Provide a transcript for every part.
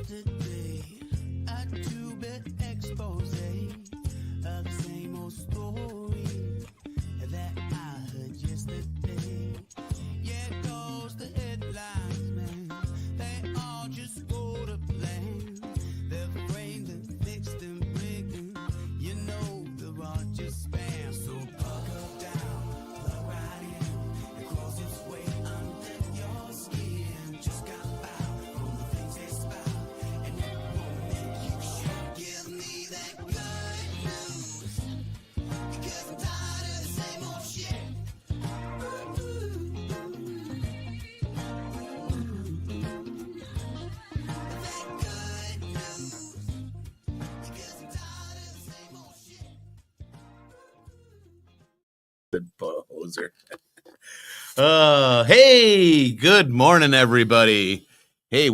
yesterday, a two-bit expose of the same old story that I heard yesterday. Yeah, it goes the headlines, man. They all just go to plan. They're framed and fixed and blinking. You know they're all just spam. So buckle down, plug right in, and close its way under your skin. Just got foul from the things they spout, and it won't make you shout. Give me that good news, because I'm tired of the same old shit. Good poser. Hey, good morning, everybody. Hey,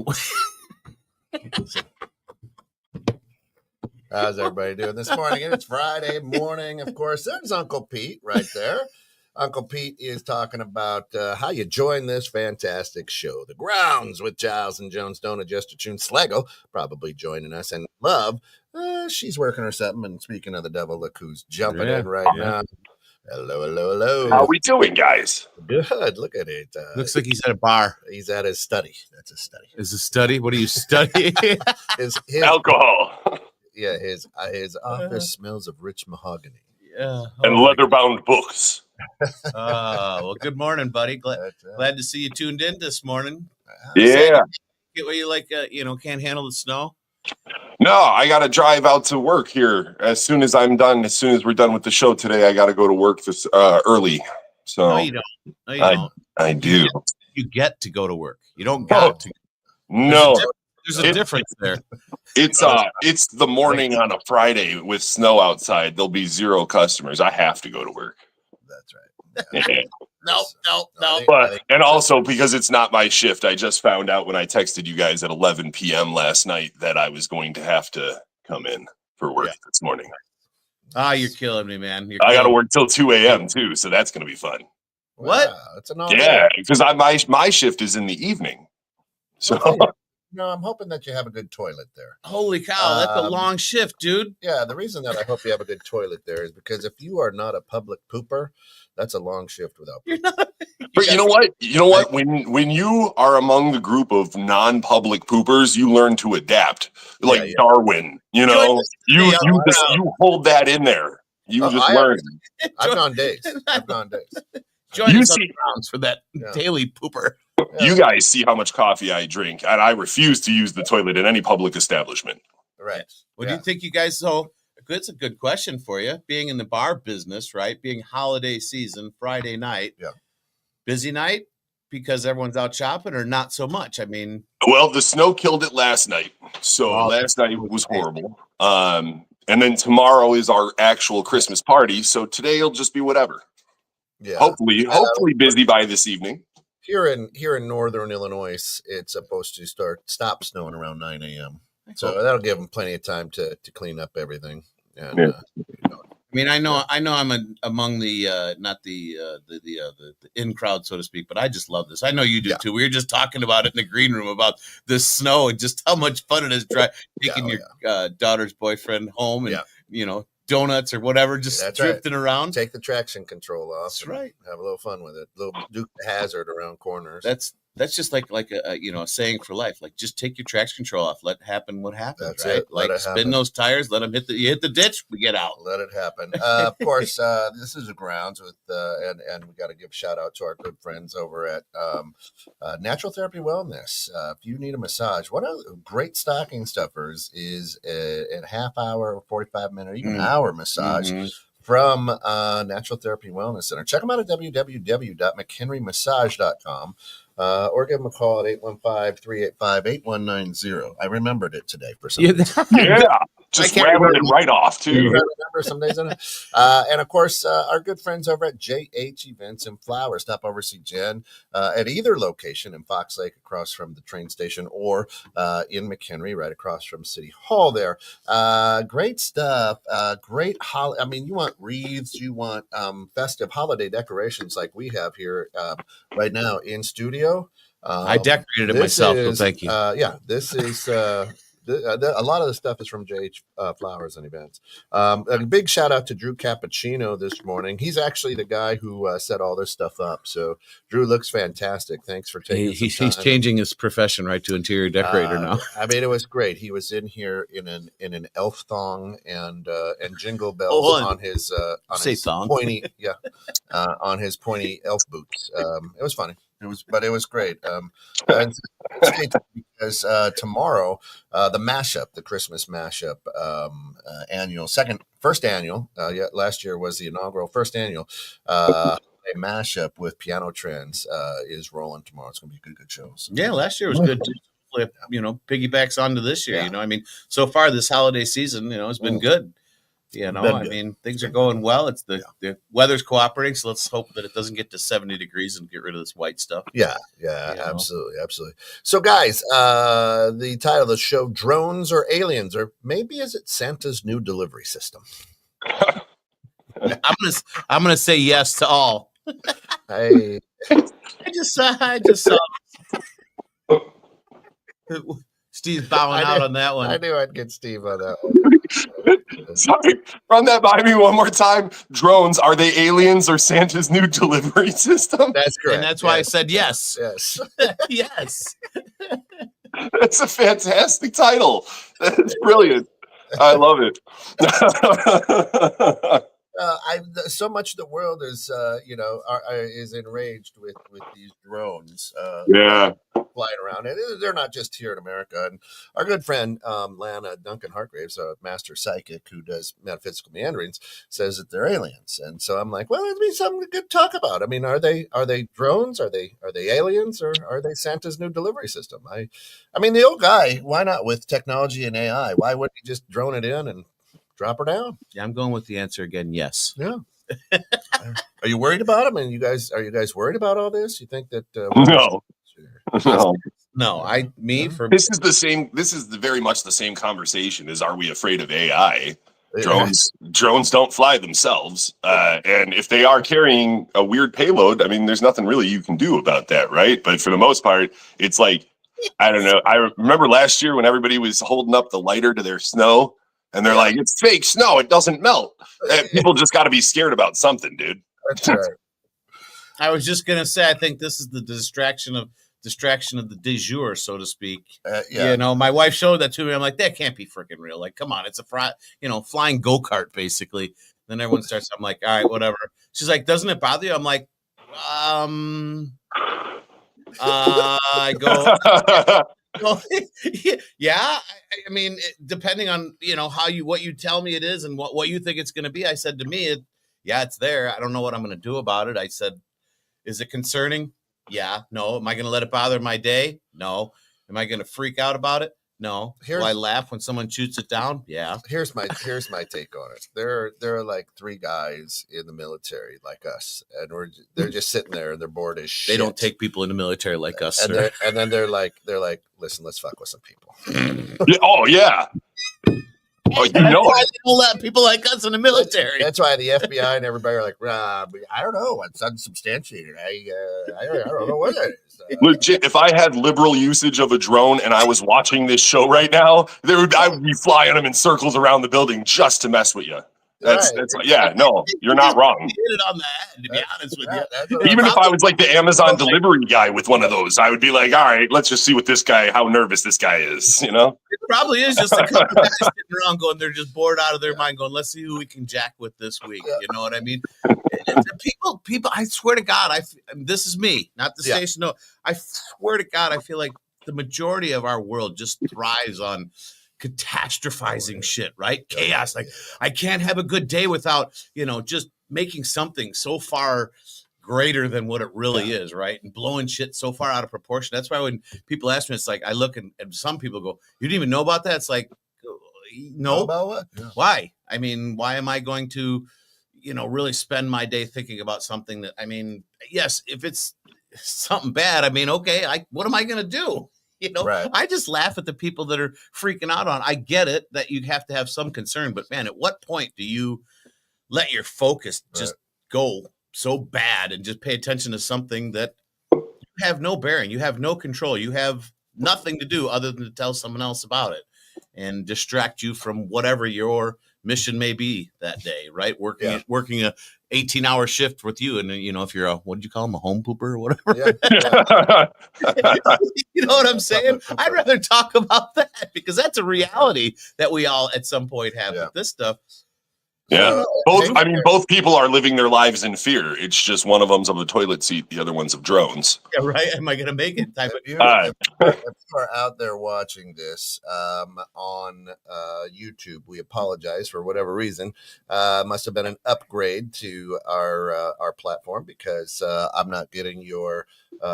how's everybody doing this morning? And it's Friday morning, of course. There's Uncle Pete right there. Uncle Pete is talking about how you join this fantastic show. The Grounds with Giles and Jones don't adjust to tune. Slego probably joining us. And Love, she's working or something. And speaking of the devil, look who's jumping in right now. Hello, hello, hello. How we doing, guys? Good. Look at it. looks like he's at a bar. He's at his study. That's his study. Is a study? What are you studying? His Alcohol Yeah, his office smells of rich mahogany. Yeah. and leather-bound books. Well, good morning, buddy. Glad to see you tuned in this morning. Yeah. Get where you like, can't handle the snow. No, I got to drive out to work here as soon as I'm done. As soon as we're done with the show today, I got to go to work this early. So No, you don't. No, you don't. I do. You get to go to work. You don't got to. No, There's a difference there. it's the morning on a Friday with snow outside. There'll be zero customers. I have to go to work. That's right. Yeah. No. But and also because it's not my shift, I just found out when I texted you guys at 11 p.m. last night that I was going to have to come in for work this morning. You're killing me, man. I got to work till 2 a.m. too, so that's going to be fun. What? Wow, it's an Because my shift is in the evening. So No, I'm hoping that you have a good toilet there. Holy cow, that's a long shift, dude. Yeah, the reason that I hope you have a good toilet there is because if you are not a public pooper, that's a long shift without poop. But you know what? You know what? When you are among the group of non-public poopers, you learn to adapt. Like Darwin, you know, you hold that in there. You just learn. I've gone days. Join us on the Grounds for that daily pooper. You guys see how much coffee I drink, and I refuse to use the toilet in any public establishment. Right. What do you think, you guys? So it's a good question for you. Being in the bar business, right? Being holiday season, Friday night. Yeah. Busy night because everyone's out shopping, or not so much? I mean, well, the snow killed it last night. So last night was horrible. And then tomorrow is our actual Christmas party. So today will just be whatever. Yeah. Hopefully busy by this evening. Here in northern Illinois, it's supposed to stop snowing around 9 a.m. So that'll give them plenty of time to clean up everything. And, I mean, I know I'm among the not the in crowd, so to speak, but I just love this. I know you do too. We were just talking about it in the green room about the snow and just how much fun it is taking your daughter's boyfriend home and donuts or whatever, just drifting around. Take the traction control off. That's right. Have a little fun with it. A little Duke Hazard around corners. That's just like a saying for life. Like, just take your traction control off. Let happen what happens. That's right. It. Let like, spin those tires. Let them hit the ditch. We get out. Let it happen. Of course, this is the Grounds with and we got to give a shout out to our good friends over at Natural Therapy Wellness. If you need a massage, one of the great stocking stuffers is a half hour, 45-minute, even hour massage. From Natural Therapy Wellness Center. Check them out at www.mchenrymassage.com or give them a call at 815-385-8190. I remembered it today for some reason. Yeah, just rattling it right off, too. I remember some days in it. And, of course, our good friends over at JH Events and Flowers. Stop over, see Jen at either location in Fox Lake across from the train station or in McHenry right across from City Hall there. Great stuff. Great holiday. I mean, you want wreaths, you want festive holiday decorations like we have here right now in studio. I decorated it myself, so thank you. This is A lot of the stuff is from JH Flowers and Events. A big shout out to Drew Cappuccino this morning. He's actually the guy who set all this stuff up. So Drew looks fantastic. Thanks for taking He's changing his profession right to interior decorator now. I mean, it was great. He was in here in an elf thong and jingle bells on his pointy on his pointy elf boots. It was funny. It was great. And because tomorrow, the mashup, the Christmas mashup, first annual. Last year was the inaugural first annual. A mashup with Piano Trends is rolling tomorrow. It's going to be a good show. So. Yeah, last year was good too. Piggybacks onto this year. I mean, so far this holiday season, it's been good. Things are going well. It's the weather's cooperating, so let's hope that it doesn't get to 70 degrees and get rid of this white stuff. Yeah, absolutely. So, guys, the title of the show: Drones or Aliens, or maybe is it Santa's new delivery system? I'm gonna say yes to all. I just saw Steve's bowing out on that one. I knew I'd get Steve on that one. Sorry, run that by me one more time. Drones, are they aliens or Santa's new delivery system? That's correct. And that's why I said yes. Yes. Yes. That's a fantastic title. That's brilliant. I love it. So much of the world is is enraged with these drones flying around, and they're not just here in America. And our good friend Lana Duncan Hargraves, a master psychic who does metaphysical meanderings, says that they're aliens. And so I'm like, well, there'd be something good to talk about. I mean, are they drones? Are they aliens, or are they Santa's new delivery system? I mean, the old guy, why not with technology and AI? Why wouldn't he just drone it in and drop her down? Yeah, I'm going with the answer again. Yes. Yeah. Are you worried about them? And are you guys worried about all this? You think that? No. This is very much the same conversation as, are we afraid of AI? Drones don't fly themselves. And if they are carrying a weird payload, I mean, there's nothing really you can do about that, right? But for the most part, it's like, I don't know. I remember last year when everybody was holding up the lighter to their snow. And they're like, it's fake snow. It doesn't melt. People just got to be scared about something, dude. That's right. I was just going to say, I think this is the distraction of the de jour, so to speak. My wife showed that to me. I'm like, that can't be freaking real. Like, come on. It's a flying go-kart, basically. Then everyone starts, I'm like, all right, whatever. She's like, doesn't it bother you? I'm like, I go... yeah, I mean, depending on what you tell me it is and what you think it's going to be. I said to me, it's there. I don't know what I'm going to do about it. I said, is it concerning? Yeah. No. Am I going to let it bother my day? No. Am I going to freak out about it? No. Will I laugh when someone shoots it down? Yeah. Here's my take on it. There are like three guys in the military like us, and they're just sitting there and they're bored as shit. They don't take people in the military like us, and then they're like, listen, let's fuck with some people. Oh yeah. Oh, why they don't let people like us in the military. That's why the FBI and everybody are like, I don't know. It's unsubstantiated. I don't know what that is. Legit, if I had liberal usage of a drone and I was watching this show right now, I would be flying them in circles around the building just to mess with you. That's you're not wrong. You hit it on the head, to be honest with you. Even if I was like the Amazon delivery guy with one of those, I would be like, all right, let's just see how nervous this guy is, It probably is just a couple guys sitting around going, they're just bored out of their mind going, let's see who we can jack with this week. You know what I mean? People, I swear to God, this is me, not the station. No, I swear to God, I feel like the majority of our world just thrives on catastrophizing shit, right? Chaos. Like, I can't have a good day without, just making something so far greater than what it really is, right? And blowing shit so far out of proportion. That's why when people ask me, it's like, I look and some people go, you didn't even know about that? It's like, no. About what? Yeah. Why? I mean, why am I going to, really spend my day thinking about something that, I mean, yes, if it's something bad, I mean, okay, what am I going to do? Right. I just laugh at the people that are freaking out on. I get it that you'd have to have some concern, but man, at what point do you let your focus just go so bad and just pay attention to something that you have no bearing, you have no control, you have nothing to do other than to tell someone else about it? and distract you from whatever your mission may be that day, right? Working a 18-hour shift with you, and if you're what did you call him, a home pooper or whatever? You know what I'm saying? I'd rather talk about that because that's a reality that we all at some point have with this stuff. Yeah, both people are living their lives in fear. It's just one of them's of the toilet seat, the other one's of drones. Yeah, right. Am I going to make it? If you are out there watching this on YouTube, we apologize for whatever reason. Must have been an upgrade to our platform because I'm not getting your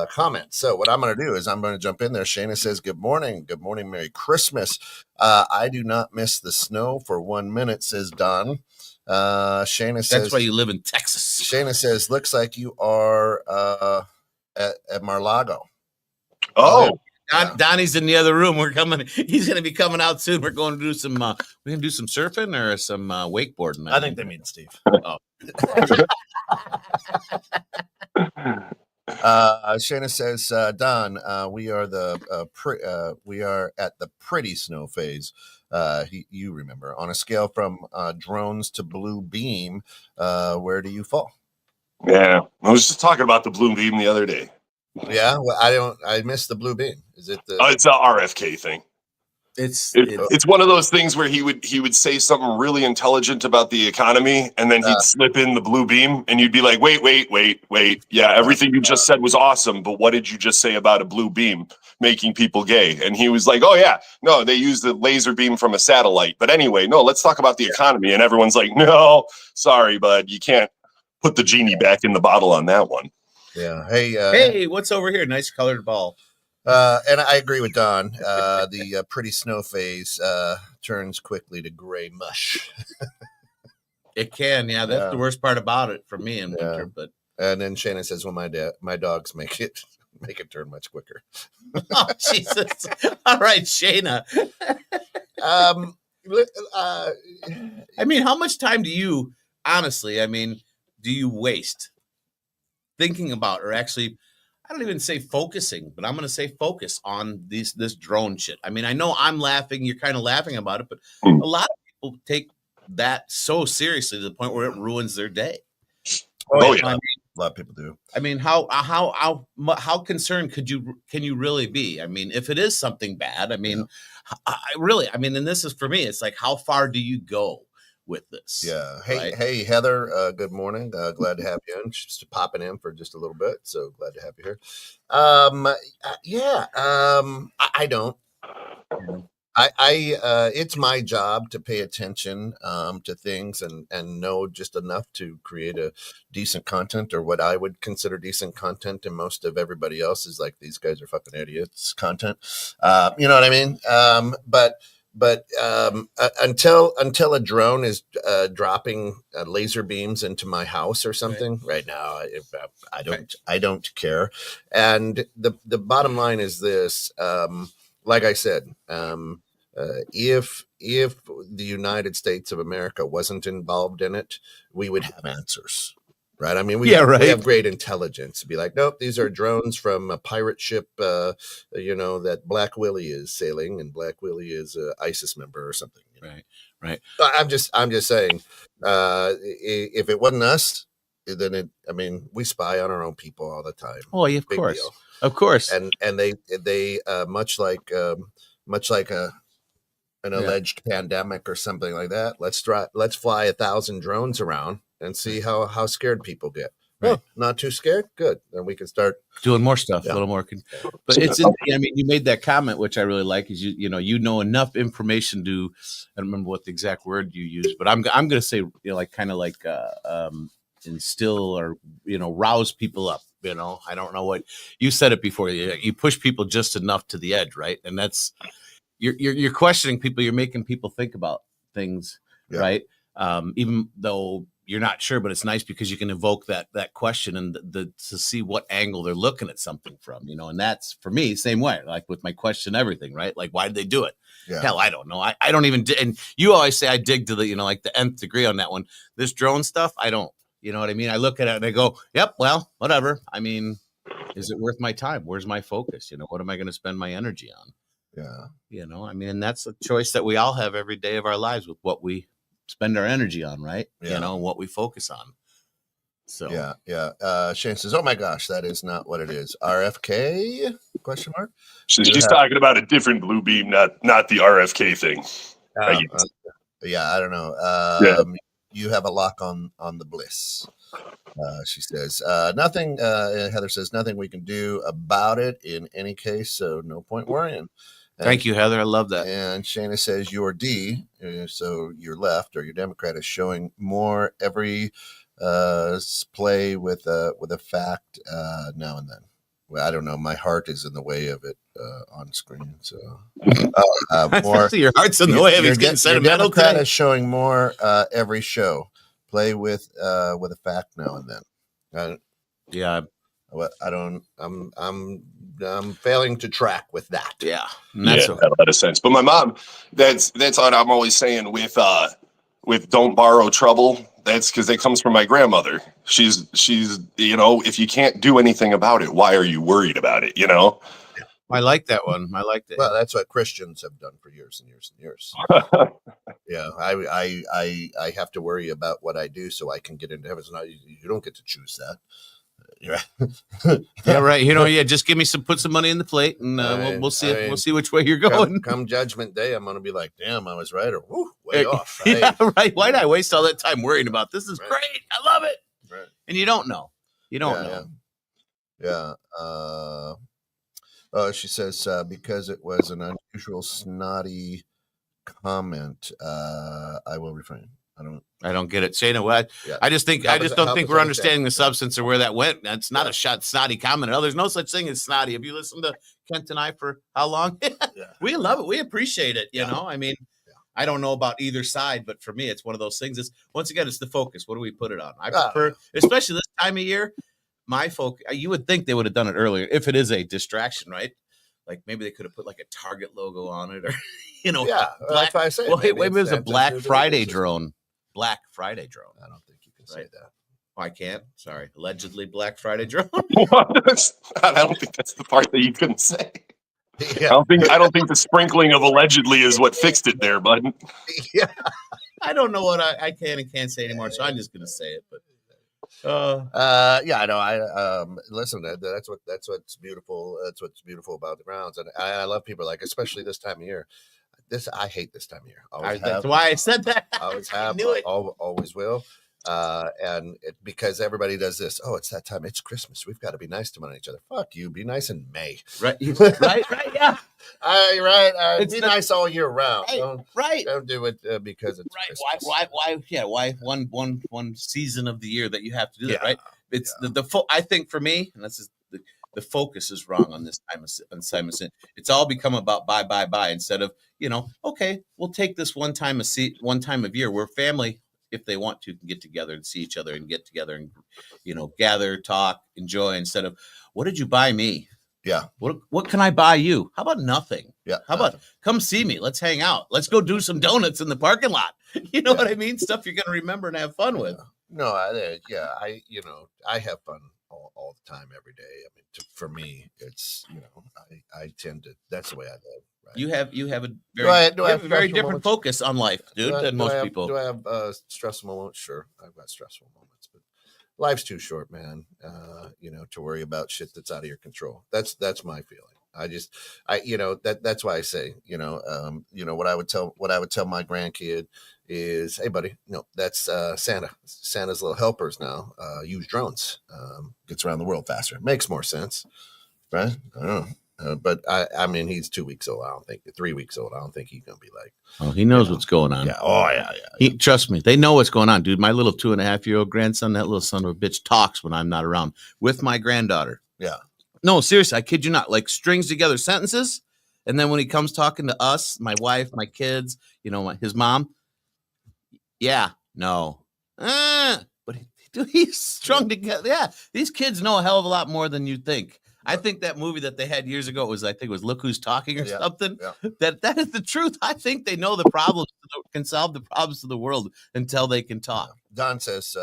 comments. So what I'm going to do is I'm going to jump in there. Shayna says, "Good morning. Good morning. Merry Christmas. I do not miss the snow for 1 minute," says Don. Shayna says, "That's why you live in Texas." Shayna says, "Looks like you are at Mar-a-Lago." Oh, Donnie's in the other room. We're coming. He's going to be coming out soon. We're going to do some. We're going to do some surfing or some wakeboarding. I think they mean Steve. Oh. Shayna says, "Don, we are we are at the pretty snow phase. You remember, on a scale from drones to blue beam, where do you fall?" Yeah, I was just talking about the blue beam the other day. Yeah, well, I missed the blue beam. Is it the? It's a RFK thing. It's one of those things where he would say something really intelligent about the economy, and then he'd slip in the blue beam, and you'd be like, wait. Yeah, everything you just said was awesome, but what did you just say about a blue beam making people gay? And he was like, oh yeah, no, they use the laser beam from a satellite. But anyway, no, let's talk about the economy. And everyone's like, no, sorry, bud, you can't put the genie back in the bottle on that one. Yeah. Hey, hey, what's over here? Nice colored ball. And I agree with Don. The pretty snow phase turns quickly to gray mush. It can, yeah. That's the worst part about it for me in winter. But and then Shannon says, "Well, my dogs make it turn much quicker." Oh Jesus! All right, Shayna. I mean, how much time do you honestly? I mean, do you waste thinking about, or actually? I don't even say focusing, but I'm going to say focus on this drone shit. I mean, I know I'm laughing. You're kind of laughing about it, but a lot of people take that so seriously to the point where it ruins their day. Oh yeah, I mean, a lot of people do. I mean, how concerned can you really be? I mean, if it is something bad, I mean, I mean, and this is for me. It's like, how far do you go with this? Yeah. Hey, Heather. Good morning. Glad to have you in. Just popping in for just a little bit. So glad to have you here. I don't. It's my job to pay attention to things and know just enough to create a decent content, or what I would consider decent content, and most of everybody else is like, these guys are fucking idiots content. You know what I mean? But until a drone is dropping laser beams into my house or something, right now, I don't care. And the bottom line is this: like I said, if the United States of America wasn't involved in it, we would have answers. Right. I mean, we have great intelligence to be like, nope, these are drones from a pirate ship, that Black Willie is sailing, and Black Willie is an ISIS member or something. You know? Right. I'm just saying, if it wasn't us, then we spy on our own people all the time. Oh, yeah, of course. And they much like an alleged pandemic or something like that. Let's fly 1,000 drones around and see how scared people get. Right. Oh, not too scared? Good. Then we can start doing more stuff, a little more. But I mean, you made that comment, which I really like, is you know enough information to, I don't remember what the exact word you used, but I'm going to say, instill or, rouse people up. I don't know what you said it before. You push people just enough to the edge. Right. And that's, you're questioning people. You're making people think about things. Yeah. Right. Even though you're not sure, but it's nice because you can evoke that question and to see what angle they're looking at something from, and that's for me, same way, like with my question, everything, right? Like, why did they do it? Yeah. Hell, I don't know. I don't even, and you always say I dig to the, like the nth degree on that one. This drone stuff, I don't, you know what I mean? I look at it and I go, yep, well, whatever. I mean, is it worth my time? Where's my focus? What am I going to spend my energy on? Yeah. You know, I mean, and that's a choice that we all have every day of our lives with what we spend our energy on, right? Yeah. You know, what we focus on. So yeah. Shane says, "Oh my gosh, that is not what it is." RFK? Question mark. She's talking about a different blue beam, not the RFK thing. I guess. Yeah, I don't know. Yeah. You have a lock on the bliss. She says, nothing. Heather says, nothing we can do about it in any case, so no point worrying. Thank you, Heather. I love that. And Shayna says, your D, so your left or your Democrat is showing more every play with a fact now and then. Well, I don't know. My heart is in the way of it on screen. So more. Your heart's in the way of it. He's getting sentimental. Democrat is showing more every show. Play with a fact now and then. Yeah. I don't. I'm failing to track with that. Yeah. That a lot of sense. But my mom, that's what I'm always saying with don't borrow trouble. That's because it comes from my grandmother. She's if you can't do anything about it, why are you worried about it? I like that one. I like that. Well, that's what Christians have done for years and years and years. Yeah, I have to worry about what I do so I can get into heaven. So you don't get to choose that. Yeah, right. Just give me put some money in the plate, and we'll see. We'll see which way you're going. Come Judgment Day, I'm going to be like, damn, I was right, or way off. Yeah, right. Why did I waste all that time worrying about this? Is great. I love it. Right. And you don't know. You don't know. Yeah. She says because it was an unusual snotty comment, I will refrain. I don't get it. Shayna, what? Yeah. I just don't think we're understanding the substance or where that went. That's not a snotty comment. There's no such thing as snotty. Have you listened to Kent and I for how long? We love it. We appreciate it. You know, I mean, I don't know about either side, but for me, it's one of those things. Once again, it's the focus. What do we put it on? I prefer, especially this time of year, my focus. You would think they would have done it earlier if it is a distraction, right? Like maybe they could have put like a Target logo on it, or that's why I say. Well, maybe it was a Black Friday drone. Black Friday drone. I don't think you can say that. Oh, I can't. Sorry. Allegedly Black Friday drone. I don't think that's the part that you couldn't say. Yeah. I don't think the sprinkling of allegedly is what fixed it there, bud. Yeah. I don't know what I can and can't say anymore, so I'm just gonna say it. But I know. I listen. That's what's beautiful. That's what's beautiful about the grounds, and I love people especially this time of year. I hate this time of year. That's why I said that. Always have. Always will. And because everybody does this. Oh, it's that time. It's Christmas. We've got to be nice to one each other. Fuck you. Be nice in May. Right. Right. Yeah. Be nice all year round. Right. Don't do it because it's right. Christmas. Why? Yeah. Why one season of the year that you have to do that? Right. It's I think for me, and this is the focus is wrong on this time on Simon. It's all become about buy instead of okay, we'll take this one time of year where family, if they want to, can get together and see each other and get together and gather, talk, enjoy, instead of what did you buy me? Yeah. What can I buy you? How about nothing? Yeah. How about come see me? Let's hang out. Let's go do some donuts in the parking lot. You know what I mean? Stuff you're gonna remember and have fun with. No, I have fun all the time, every day. I mean, for me, it's I tend to. That's the way I live. Right? You have a very different focus on life, dude, than most people. Do I have stressful moments? Sure, I've got stressful moments, but life's too short, man. To worry about shit that's out of your control. That's my feeling. That's why I say, what I would tell my grandkid is, hey buddy, that's Santa. Santa's little helpers now use drones. Gets around the world faster. Makes more sense, right? I don't know. But I mean, he's 2 weeks old. 3 weeks old. I don't think he's gonna be like. Oh, he knows what's going on. Yeah. Oh yeah. Trust me, they know what's going on, dude. My little 2.5-year-old grandson, that little son of a bitch, talks when I'm not around with my granddaughter. Yeah. No, seriously, I kid you not. Like strings together sentences, and then when he comes talking to us, my wife, my kids, his mom. Yeah. No. But he's strung together. Yeah. These kids know a hell of a lot more than you think. I think that movie that they had years ago was Look Who's Talking or something. Yeah. That is the truth. I think they know the problems, can solve the problems of the world until they can talk. Don says,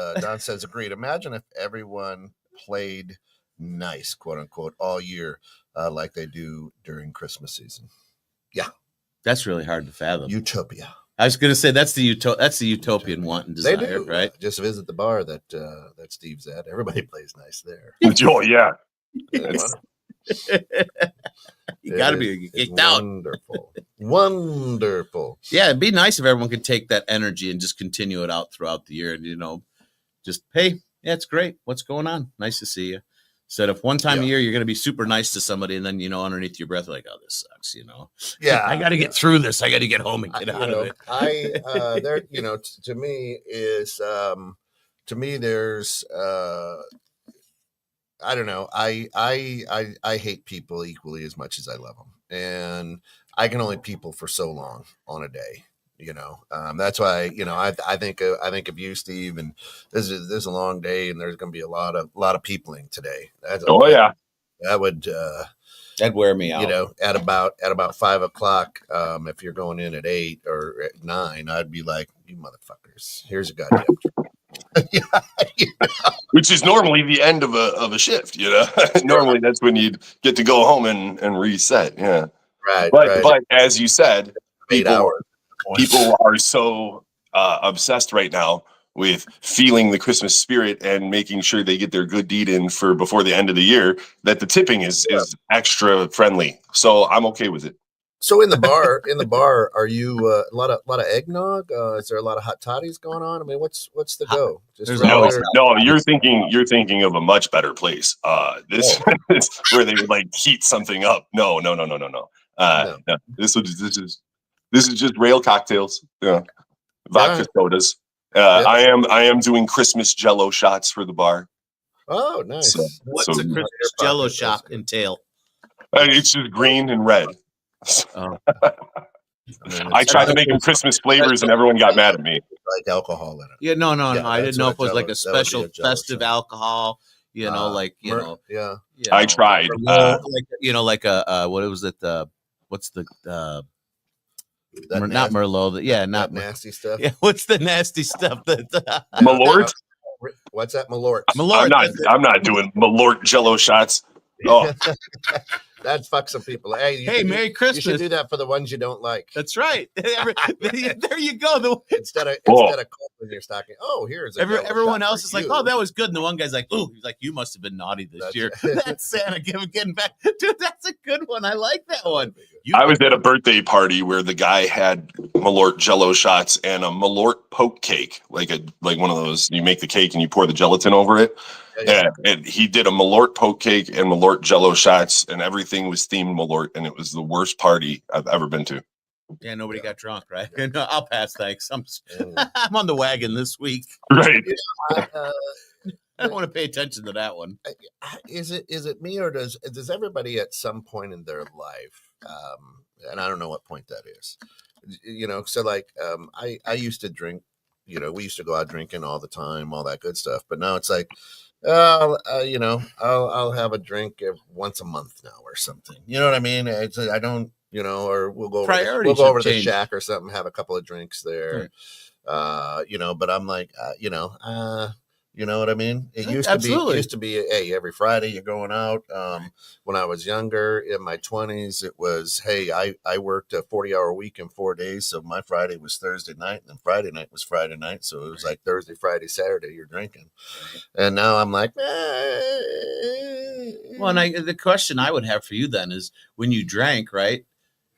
agreed. Imagine if everyone played nice, quote unquote, all year like they do during Christmas season. Yeah. That's really hard to fathom. Utopia. I was going to say that's the utopian want and desire, They do, right? Just visit the bar that Steve's at. Everybody plays nice there. Oh yeah. You got to be kicked out. Wonderful. Yeah, it'd be nice if everyone could take that energy and just continue it out throughout the year. And, just, hey, yeah, it's great. What's going on? Nice to see you. Instead of one time a year, you're going to be super nice to somebody. And then, underneath your breath, like, oh, this sucks, Yeah. I got to get through this. I got to get home and get out of it. To me there's, I don't know. I hate people equally as much as I love them. And I can only people for so long on a day. That's why I think of you, Steve, and this is a long day, and there's going to be a lot of peopling today. That would that'd wear me out. At about 5 o'clock, if you're going in at 8 or at 9, I'd be like, you motherfuckers, here's a goddamn which is normally the end of a shift. Normally that's when you'd get to go home and reset. Yeah, right. But as you said, 8 hours. People are so obsessed right now with feeling the Christmas spirit and making sure they get their good deed in before the end of the year that the tipping is extra friendly. So I'm okay with it. So in the bar, are you a lot of eggnog? Is there a lot of hot toddies going on? I mean, what's the go? No, you're thinking of a much better place. This is where they would like heat something up. No. This is just rail cocktails, vodka sodas. I am doing Christmas Jello shots for the bar. Oh, nice. What's a Christmas Jello shot entail? It's just green and red. Oh. I tried to make them Christmas flavors, and everyone got mad at me. Like alcohol in it. Yeah, no. I didn't know if it was like a special festive alcohol. Yeah. I tried. What was it? What's the not Merlot? Not nasty stuff. Yeah, what's the nasty stuff that Malort? What's that? Malort. I'm not doing Malort Jello shots. Oh. That fucks some people. Hey, Merry Christmas. You should do that for the ones you don't like. That's right. There you go. Instead of cold in your stocking. Oh, here's everyone else is like, oh, that was good. And the one guy's like, oh, he's like, you must have been naughty this year. That's Santa getting back. Dude, that's a good one. I like that one. I was at a birthday party where the guy had Malort Jello shots and a Malort poke cake, like one of those. You make the cake and you pour the gelatin over it. Yeah, and he did a Malort poke cake and Malort Jello shots, and everything was themed Malort, and it was the worst party I've ever been to. Yeah, nobody got drunk, right? No, I'll pass, thanks. I'm on the wagon this week. Right. I don't want to pay attention to that one. Is it me, or does everybody at some point in their life, and I don't know what point that is, so like I used to drink, we used to go out drinking all the time, all that good stuff, but now it's like, I'll have a drink once a month now or something. You know what I mean? I don't, or we'll go over to the shack or something, have a couple of drinks there. Right. But I'm like, you know what I mean? It used to be, hey, every Friday you're going out. When I was younger, in my 20s, it was, hey, I worked a 40-hour week in 4 days. So my Friday was Thursday night, and then Friday night was Friday night. So it was like Thursday, Friday, Saturday, you're drinking. And now I'm like, Well, and the question I would have for you then is, when you drank, right?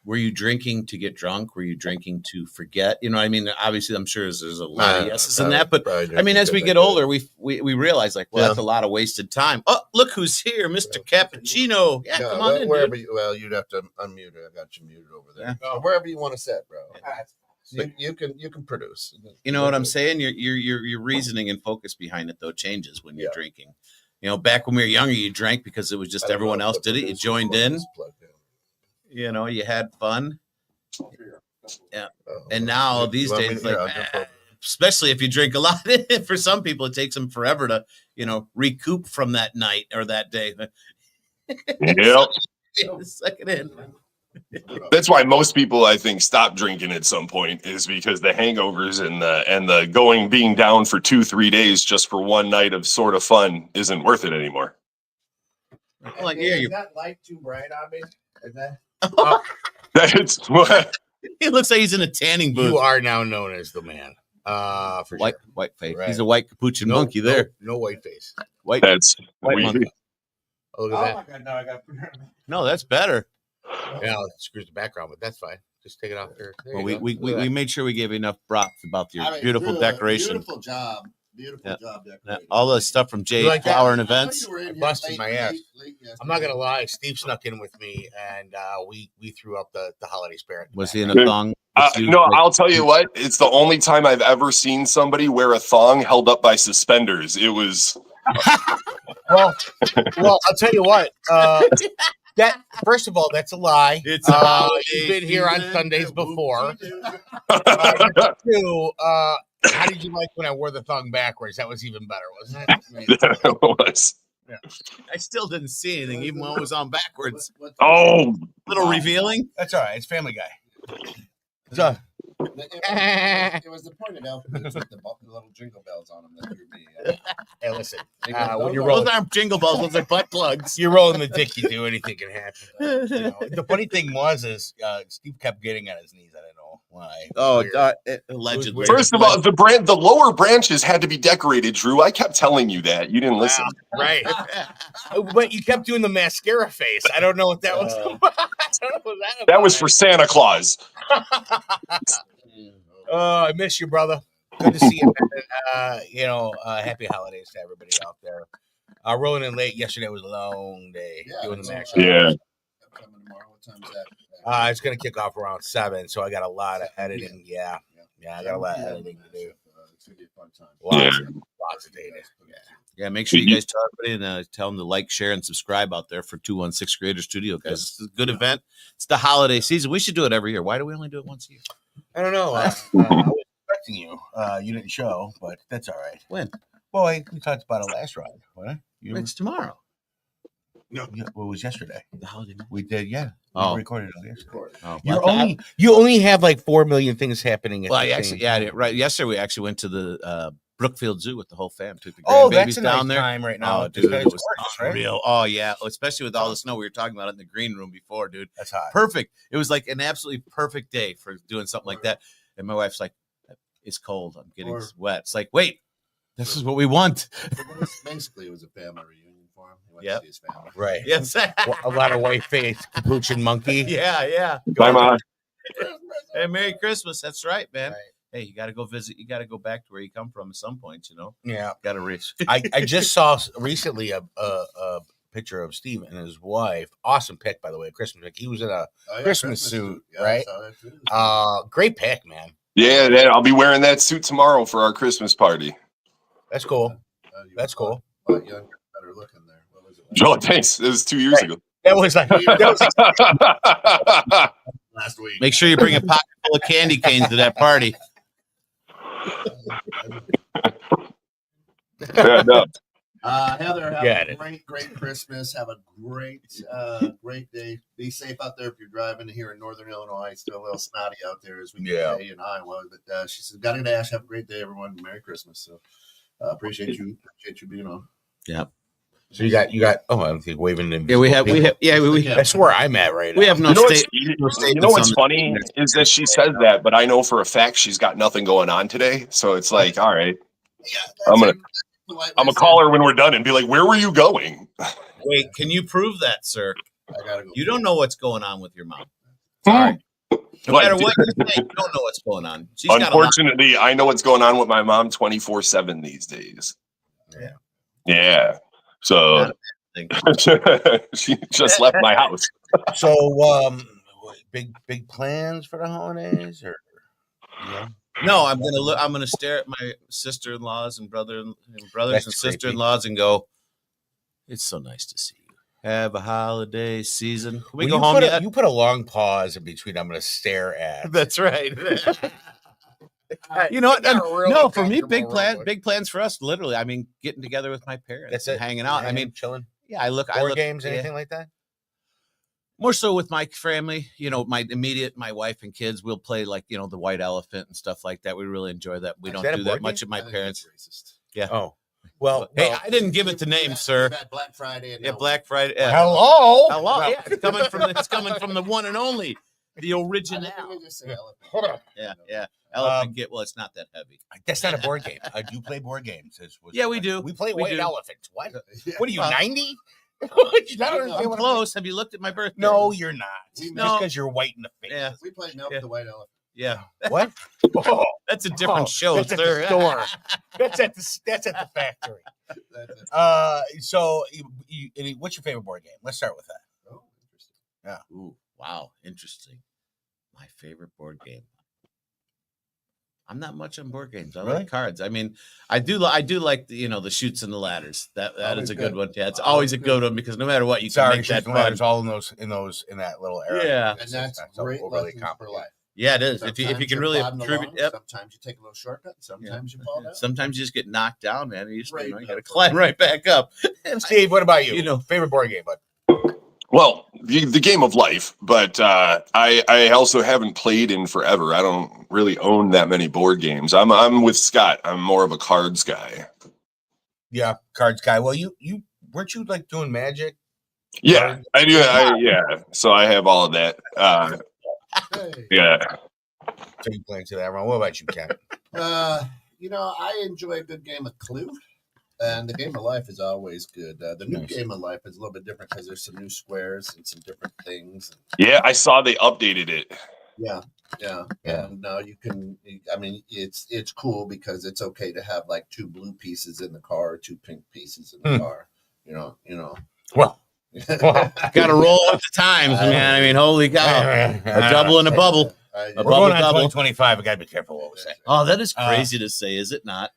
Were you drinking to get drunk? Were you drinking to forget? You know what I mean? Obviously, I'm sure there's a lot of yeses in that. But I mean, as we get older, we realize, like, well, that's a lot of wasted time. Oh, look who's here, Mr. Cappuccino. Yeah, come on in, wherever dude. you'd have to unmute it. I got you muted over there. Yeah. Wherever you want to sit, bro. You can produce. You know what I'm saying? Your reasoning and focus behind it, though, changes when you're drinking. Back when we were younger, you drank because it was just everyone else did it. You joined in. You had fun. Yeah. And now these days, especially if you drink a lot, for some people, it takes them forever to, recoup from that night or that day. Yep. Suck it in. That's why most people, I think, stop drinking at some point, is because the hangovers and the being down for 2-3 days just for one night of sort of fun isn't worth it anymore. Is that light too bright on me? Is that? That's what. He looks like he's in a tanning booth. You are now known as the man. For white sure. white face. Right. He's a white capuchin monkey there. No white face. White. That's White we, monkey. Oh, look at that. God, no, I got. No, that's better. Yeah, it screws the background, but that's fine. Just take it off there. Well, we made sure we gave you enough props about your beautiful decoration. Beautiful job. Beautiful job decorating. All the stuff from Jay like that? Flower and Events. I busted my ass. I'm not gonna lie. Steve snuck in with me, and we threw up the holiday spirit. Was he in a thong? No, I'll tell you what. It's the only time I've ever seen somebody wear a thong held up by suspenders. It was. Well, I'll tell you what. That first of all, that's a lie. It's you've been here on Sundays before. Two, how did you like when I wore the thong backwards? That was even better, wasn't it? That was. Yeah. I still didn't see anything, even when it was on backwards. Oh, Little revealing. That's all right. It's Family Guy. So, it was the pointed out with the little jingle bells on them that threw me. Hey, listen. When you're Those rolling, aren't jingle bells; those are butt plugs. you're rolling the dick. You do anything can happen. You know? The funny thing is Steve kept getting on his knees. I don't know why. Oh, Weird. allegedly. first of all, the lower branches had to be decorated. Drew, I kept telling you that you didn't listen. Right. But you kept doing the mascara face. I don't know what that was. I don't know what That was for Santa Claus. I miss you, brother. Good to see you. Happy holidays to everybody out there. Rolling in late. Yesterday was a long day doing the max. Yeah. Coming tomorrow. What time is that? It's gonna kick off around 7, so I got a lot of editing. Yeah, I got a lot of editing to do. It's gonna be a fun time. Lots of data. Yeah, make sure you guys tell everybody and tell them to like, share, and subscribe out there for 216 Creator Studio, guys. It's a good event. It's the holiday season. We should do it every year. Why do we only do it once a year? I don't know. I was expecting you. You didn't show, but that's all right. When? Well, we talked about it last ride. What? It's tomorrow. No, it was yesterday. The holiday. We did, yeah. Oh. We recorded it yesterday. Oh, You only have like 4 million things happening. well, right. Yesterday we actually went to the Brookfield Zoo with the whole fam. Took the That's a down nice there. time right now. Oh, dude, it was right? unreal. Oh, yeah. Especially with all the snow. We were talking about it in the green room before, dude. That's hot. Perfect. It was like an absolutely perfect day for doing something like that. And my wife's like, it's cold. I'm getting wet. It's like, wait, this is what we want. Basically, it was a family reunion for him. He went Yep. to see his family. Right. Yes. A lot of white face, capuchin monkey. Yeah. Bye, Mom. Hey, Merry Christmas. That's right, man. Right. Hey, you got to go visit. You got to go back to where you come from at some point, Yeah. Got to reach. I just saw recently a picture of Steve and his wife. Awesome pic, by the way. Christmas pic. He was in a Christmas suit, Yeah, right? I saw that too. Great pic, man. Yeah, I'll be wearing that suit tomorrow for our Christmas party. That's cool. That's cool. But younger, better looking there. What was it? Joe, thanks. It was 2 years ago. That was like Last week. Make sure you bring a pocket full of candy canes to that party. Yeah, no. Heather, have Got a it. great Christmas. Have a great day. Be safe out there if you're driving here in Northern Illinois. It's still a little snotty out there as we say in Iowa. But she said, "Got to dash. Have a great day, everyone. Merry Christmas." So appreciate you being on. Yeah. So you got. Oh, I don't think waving. Yeah, we have. That's where I'm at right now. We have no You know what's, state. you know what's funny is that she says that, but I know for a fact she's got nothing going on today. So it's like, all right, I'm gonna call her when we're done and be like, "Where were you going?" Wait, can you prove that, sir? I gotta go. You don't know what's going on with your mom. Sorry. No Like, matter what you say, you don't know what's going on. She's got a lot. unfortunately, I know what's going on with my mom 24/7 these days. Yeah. Yeah. So she just left my house. So, big plans for the holidays, or No, I'm gonna look. I'm gonna stare at my sister-in-laws and brothers That's and sister-in-laws and go, "It's so nice to see you. Have a holiday season. Can we go home yet?" You put a long pause in between. I'm going to stare at. That's right. You know what? No, for me, big plans for us. Literally, I mean, getting together with my parents, That's and it. hanging out. I mean, chilling. yeah, I look Games, yeah. anything like that. More so with my family, my immediate, my wife and kids. We'll play like the White Elephant and stuff like that. We really enjoy that. We don't do that much at my parents. Yeah. Oh, well, hey, I didn't give it the name, sir. Black Friday. Yeah, Black Friday. Hello. Hello. Yeah, it's coming from the one and only. The original. Hold on. Yeah. Elephant Get. Well, it's not that heavy. That's not a board game. I do play board games. Yeah, we do. We play We White do. Elephant. What? Yeah. What are you, Well, 90? I'm close. Have you looked at my birthday? No, you're not. No. Just because you're white in the face. Yeah. We played Milk Yeah. the White Elephant. Yeah. What? Oh, That's a different show, that's sir. at the store. That's at the factory. That's it. So what's your favorite board game? Let's start with that. Oh, interesting. Ooh, wow, interesting. My favorite board game. I'm not much on board games. I Really? like cards. I mean, I do like the shoots and the ladders. That Always is a good good. one. Yeah, it's Always always a good. good one because no matter what, you can Sorry, make that fun. ladders all in that little area. Yeah. And that's not great overly lessons for complicated. life. Yeah, it is. If you Sometimes can you're really plodding attribute, along, yep. sometimes you take a little shortcut, sometimes you fall down. Sometimes you just get knocked down, man. You Right. got to climb right back up. Steve, what about you? You know- favorite board game, bud? Well, the game of life, but I also haven't played in forever. I don't really own that many board games. I'm with Scott. I'm more of a cards guy. Yeah, cards guy. Well, you weren't you like doing Magic? Yeah, I do. Yeah, so I have all of that. Hey. Yeah. So you play into that round. What about you, Ken? I enjoy a good game of Clue. And the game of life is always good. The new Nice. game of life is a little bit different because there's some new squares and some different things. Yeah, I saw they updated it. Yeah. Yeah. And now you can. I mean, it's cool because it's okay to have like 2 blue pieces in the car, or 2 pink pieces in the car. You know. Well, Got to roll with the times, man. I mean, holy cow. A double and a bubble. I- A we're going on double. 2025. We got to be careful what we say. Oh, that is Uh, crazy to say, is it not?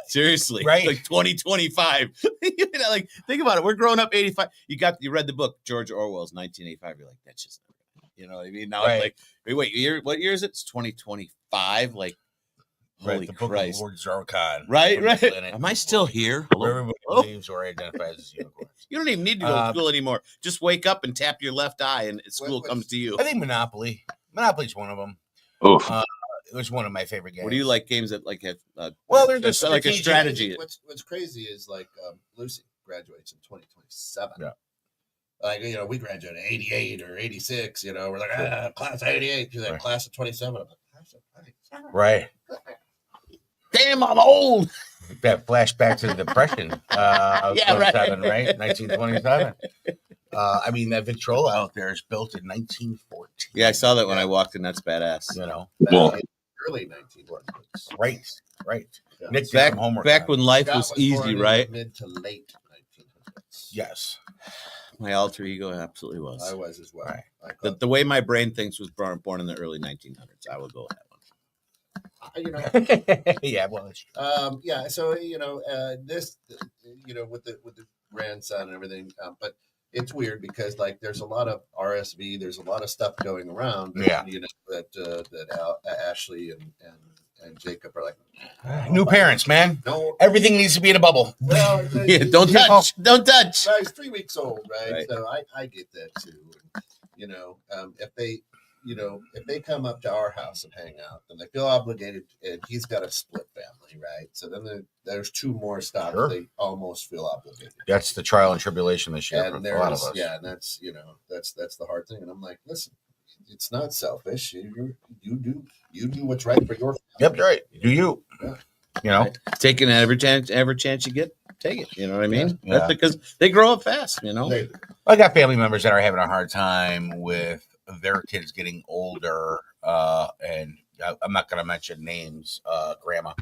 Seriously, Right. Like 2025. Like think about it. We're growing up 85. You read the book George Orwell's 1985. You're like, that's just, you know what I mean? Now Right. it's like, wait, what year is it? It's 2025. Like, holy the book Christ! of Lord Zarkon. Right. Planet. Am I still here? Where Hello? everybody Hello? believes or identifies as unicorns. You don't even need to go to school anymore. Just wake up and tap your left eye, and school What- comes to you. I think Monopoly. Monopoly's one of them. Oof. It was one of my favorite games. What do you like? Games that like have? Well, they're there's just like a strategic. strategy. What's crazy is like Lucy graduates in 2027. Yeah. Like, we graduated in 88 or 86, we're like, class of 88. She's like, Right. class of 27. I'm like, class of 27. Right. Damn, I'm old. That flashback to the Depression. Yeah, right. 27, right? 1927. I mean, that Victrola out there is built in 1914. Yeah, I saw that when I walked in. That's badass. You know, Well- Early 1900s. right. Yeah. Nick did Back, some homework. back on it. when life Scott was born easy, in the right? Mid to late 1900s. Yes. My alter ego absolutely I was. was as well. Right. I The way my brain thinks was born in the early 1900s. I will go with that one. Yeah, well, it's true. Yeah. So this, with the grandson and everything, but it's weird because like there's a lot of RSV, there's a lot of stuff going around. Yeah. That Ashley and Jacob are like New parents, man. no. Everything needs to be in a bubble. Well, Yeah, don't touch. Don't touch. Well, he's 3 weeks old, right? Right. So I get that too. If they come up to our house and hang out, then they feel obligated, and he's got a split family, right? So then there's 2 more stops. Sure. They almost feel obligated. That's the trial and tribulation this year for And a lot of there's us. and that's the hard thing. And I'm like, listen, it's not selfish. You do what's right for your family. Yep, right. Do you? Yeah. You know, Taking every chance you get, take it. You know what I mean? Yeah. That's because they grow up fast. They- I got family members that are having a hard time with their kids getting older, and I'm not going to mention names, grandma.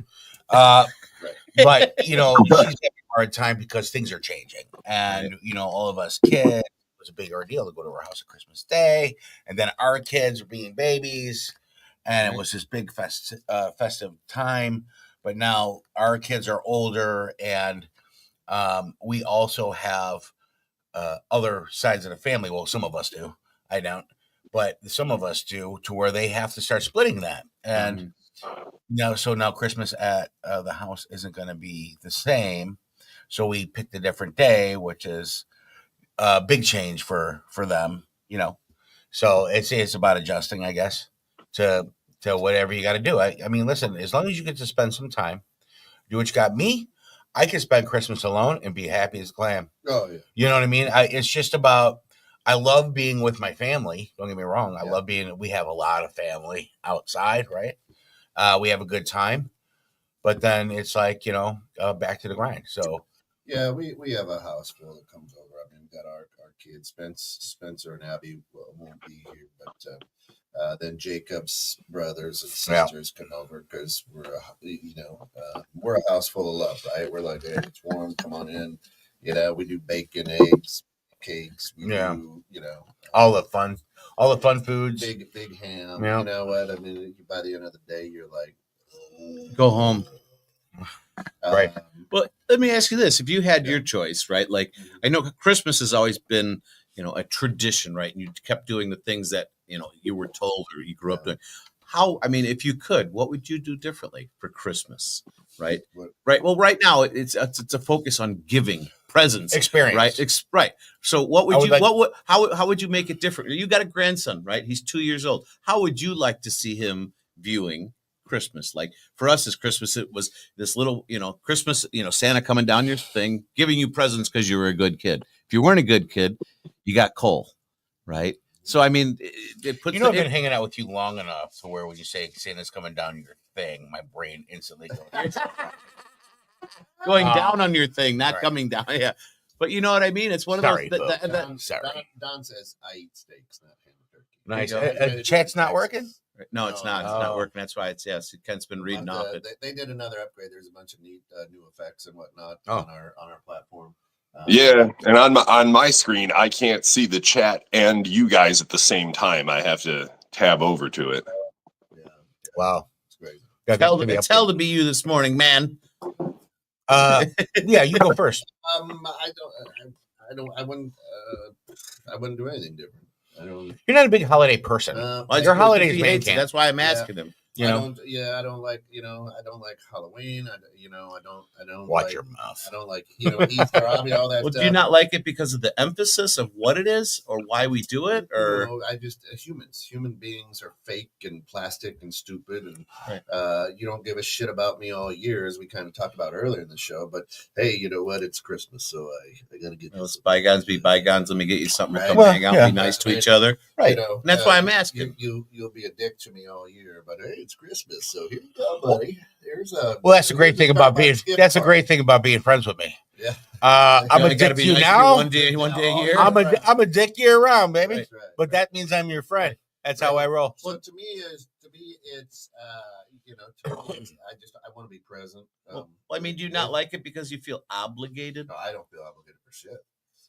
But she's having a hard time because things are changing, and all of us kids, it was a big ordeal to go to our house on Christmas Day, and then our kids are being babies, and it was this big festive time. But now our kids are older, and we also have other sides of the family. Well, some of us do. I don't, but some of us do, to where they have to start splitting that. And now Christmas at the house isn't going to be the same. So we picked a different day, which is a big change for them, So it's about adjusting, I guess, to whatever you got to do. I mean, listen, as long as you get to spend some time, do what you got. Me, I can spend Christmas alone and be happy as a clam. Oh yeah. You know what I mean? It's just about I love being with my family. Don't get me wrong. I Yeah. love being. We have a lot of family outside, right? We have a good time, but then it's like back to the grind. So Yeah, we have a house full that comes over. I mean, we got our kids, Spencer and Abby won't be here, but then Jacob's brothers and sisters come over because we're a house full of love, right? We're like, hey, it's warm, come on in. We do bacon, eggs, cakes. We do, all the fun foods. Big ham. Yeah. You know what? I mean, by the end of the day, you're like, go home. Right. Well, let me ask you this: if you had your choice, right? Like, I know Christmas has always been, a tradition, right? And you kept doing the things that you were told or you grew up doing. If you could, what would you do differently for Christmas? Right. Right. Well, right now it's a focus on giving presents, experience, right? Right. So, what would you? How would you make it different? You got a grandson, right? He's 2 years old. How would you like to see him viewing Christmas? Like for us as Christmas, it was this little, Christmas, Santa coming down your thing, giving you presents because you were a good kid. If you weren't a good kid, you got coal, right? So I mean, it puts. I've been hanging out with you long enough to where when you say Santa's coming down your thing, my brain instantly goes going down on your thing, not coming down. Yeah, but you know what I mean. It's one of those. Don says I eat steaks, not ham and nice. turkey. Chat's not working. No, it's not. It's not working. That's why it's Kent's been reading off it. They did another upgrade. There's a bunch of neat new effects and whatnot on our platform. And on my screen, I can't see the chat and you guys at the same time. I have to tab over to it. Yeah. Wow, it's great. It's hell to be you this morning, man. Yeah, you go first. I wouldn't do anything different. You're not a big holiday person. Your holidays, that's why I'm asking him. I don't like Halloween. I don't watch like, your mouth. I don't like Easter, all that stuff. Do you not like it because of the emphasis of what it is or why we do it? Or I just human beings are fake and plastic and stupid, and you don't give a shit about me all year, as we kind of talked about earlier in the show. But hey, you know what? It's Christmas, so I gotta get this. Bygones be bygones. Let me get you something to come hang out, be nice to each other. Right. And that's why I'm asking. You'll be a dick to me all year, but hey, it's Christmas, so here you go, buddy. That's a great thing about being. That's a great thing about being friends with me. Yeah. I'm a dick to you now. One day a year. I'm a dick year round, baby. Right, but that means I'm your friend. That's how I roll. Well, to me, it's I want to be present. Do you not like it because you feel obligated? No, I don't feel obligated for shit.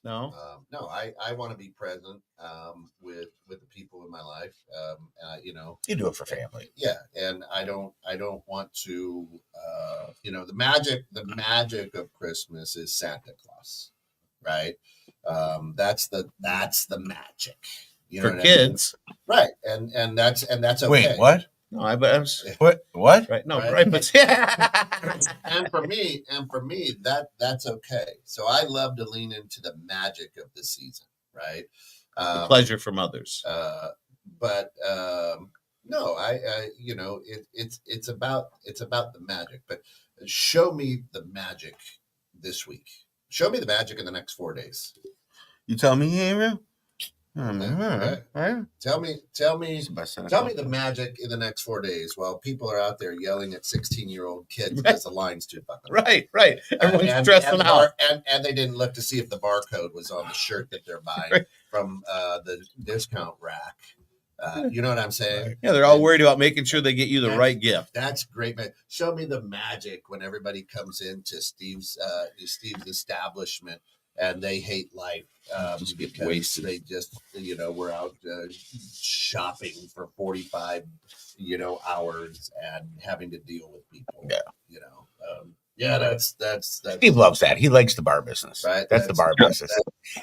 No, no, I want to be present with the people in my life. You do it for family. Yeah, and I don't want to. The magic of Christmas is Santa Claus, right? That's the magic. For kids, right? And that's okay. Wait, what? No, I was what? Right? No, right. But and for me, that's okay. So I love to lean into the magic of the season, right? The pleasure from others. No, it's about the magic. But show me the magic this week. Show me the magic in the next 4 days. You tell me, Aaron. Right. Tell me the magic in the next 4 days while people are out there yelling at 16-year-old kids because the line's too fucking long. Right. Everyone's stressing out. And they didn't look to see if the barcode was on the shirt that they're buying from the discount rack. You know what I'm saying? Yeah, they're all worried about making sure they get you the right gift. That's great, man. Show me the magic when everybody comes into Steve's establishment and they hate life because wasted. They just we're out shopping for 45 hours and having to deal with people. That's Steve loves that. He likes the bar business. Right. That's the bar business.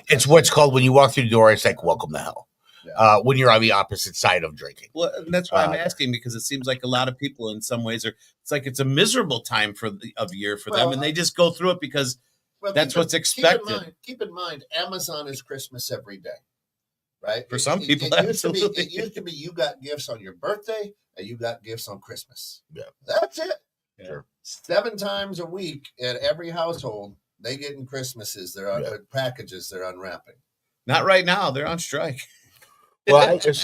It's what's called when you walk through the door, it's like welcome to hell. Yeah. When you're on the opposite side of drinking. Well, that's why I'm asking, because it seems like a lot of people in some ways it's a miserable time of year for them, and they just go through it because that's what's expected. Keep in mind, Amazon is Christmas every day, right? For some people, it used to be you got gifts on your birthday and you got gifts on Christmas. Yeah, that's it. Yeah. Sure. 7 times a week at every household, they get in Christmases. They're on packages. They're unwrapping. Not right now. They're on strike. Well, I guess,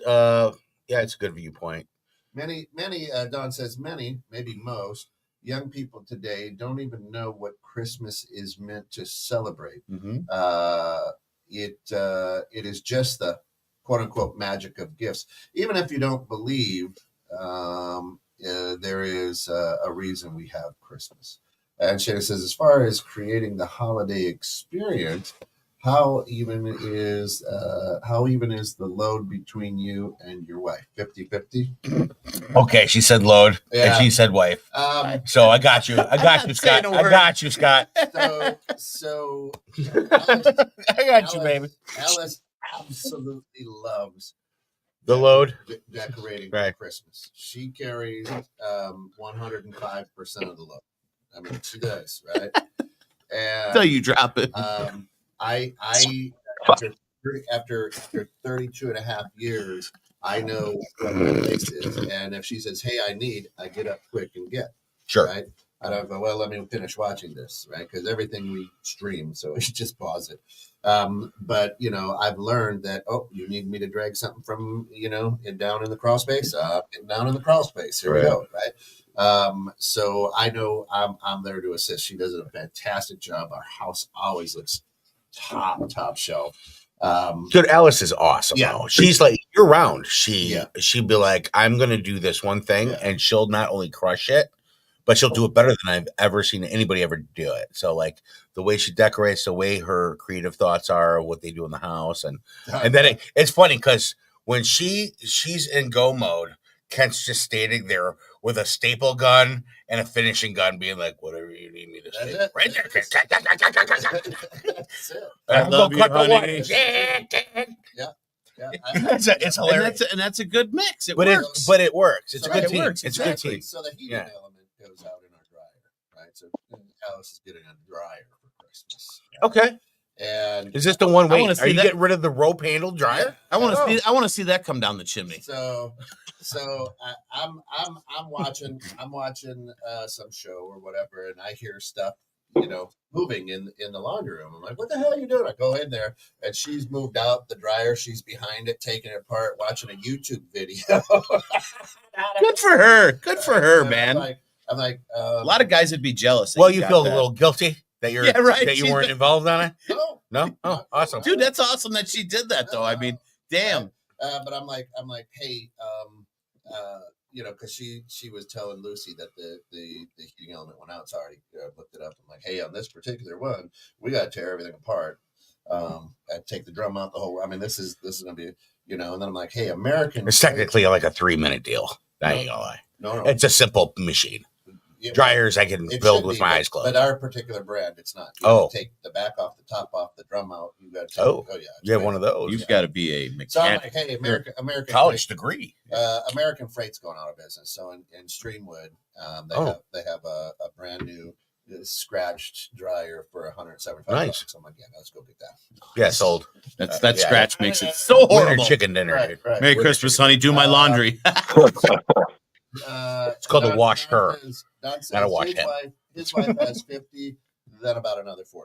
yeah, it's a good viewpoint. Many, Don says many, maybe most young people today don't even know what Christmas is meant to celebrate. Mm-hmm. It is just the quote unquote magic of gifts. Even if you don't believe, there is a reason we have Christmas. And Shana says, as far as creating the holiday experience, how even is the load between you and your wife? 50-50? Okay, she said load, Yeah. and she said wife. So I got you. I got you, Scott. I got you, Scott. So I got you, baby. Alice absolutely loves the load decorating right. for Christmas. She carries 105% of the load. I mean, she does, right? And Until you drop it. I after 32 and a half years, I know what my place is. And if she says, hey, I get up quick and get. Sure. Right? I don't go, well, let me finish watching this, right? Because everything we stream, so we just pause it. But, I've learned that, you need me to drag something from, down in the crawl space? Down in the crawl space. Here we go, right? So I know I'm there to assist. She does a fantastic job. Our house always looks top shelf. Dude, Alice is awesome. Yeah. Though. She's like year round. She'd be like, I'm gonna do this one thing, and she'll not only crush it, but she'll do it better than I've ever seen anybody ever do it. So like the way she decorates, the way her creative thoughts are, what they do in the house, and then it's funny because when she's in go mode, Kent's just standing there with a staple gun and a finishing gun, being like, "Whatever you need me to say, right there." That's it. I love you, honey. Yeah. It's hilarious, and that's a good mix. It works. works. It works. It's So a good it team. works, It's a good exactly. team. So the heating element goes out in our dryer, right? So Alice is getting a dryer for Christmas. Right? Okay. And is this the one? Wait, are you that. getting rid of the rope handle dryer? I want to see that come down the chimney. So I'm watching some show or whatever, and I hear stuff, moving in the laundry room. I'm like, what the hell are you doing? I go in there, and she's moved out the dryer. She's behind it, taking it apart, watching a YouTube video. Good for her, man. I'm like, a lot of guys would be jealous. Well, you feel a little guilty that you're that you weren't involved on it. No. Oh, awesome, dude. That's awesome that she did that, though. I mean, damn. But I'm like, hey, because she was telling Lucy that the heating element went out. So I already looked it up. I'm like, hey, on this particular one, we got to tear everything apart and take the drum out. I mean, this is gonna be, and then I'm like, hey, American. It's technically like a 3-minute deal. I ain't gonna lie. No, it's a simple machine. Dryers I can build with my eyes closed. But our particular brand, it's not. You take the back off, the top off, the drum out. You got to you have one of those. You've got to be a mechanic. So I'm like, hey, American college degree. American Freight's going out of business. So in Streamwood, they have a brand new scratched dryer for $175. Nice. So I'm like, let's go get that. Yeah, sold. That scratch makes it so horrible. Winter chicken dinner. Right. Merry Christmas, honey. Do my laundry. It's called to wash her. Don says not a wash him. His wife has 50, then about another 40%.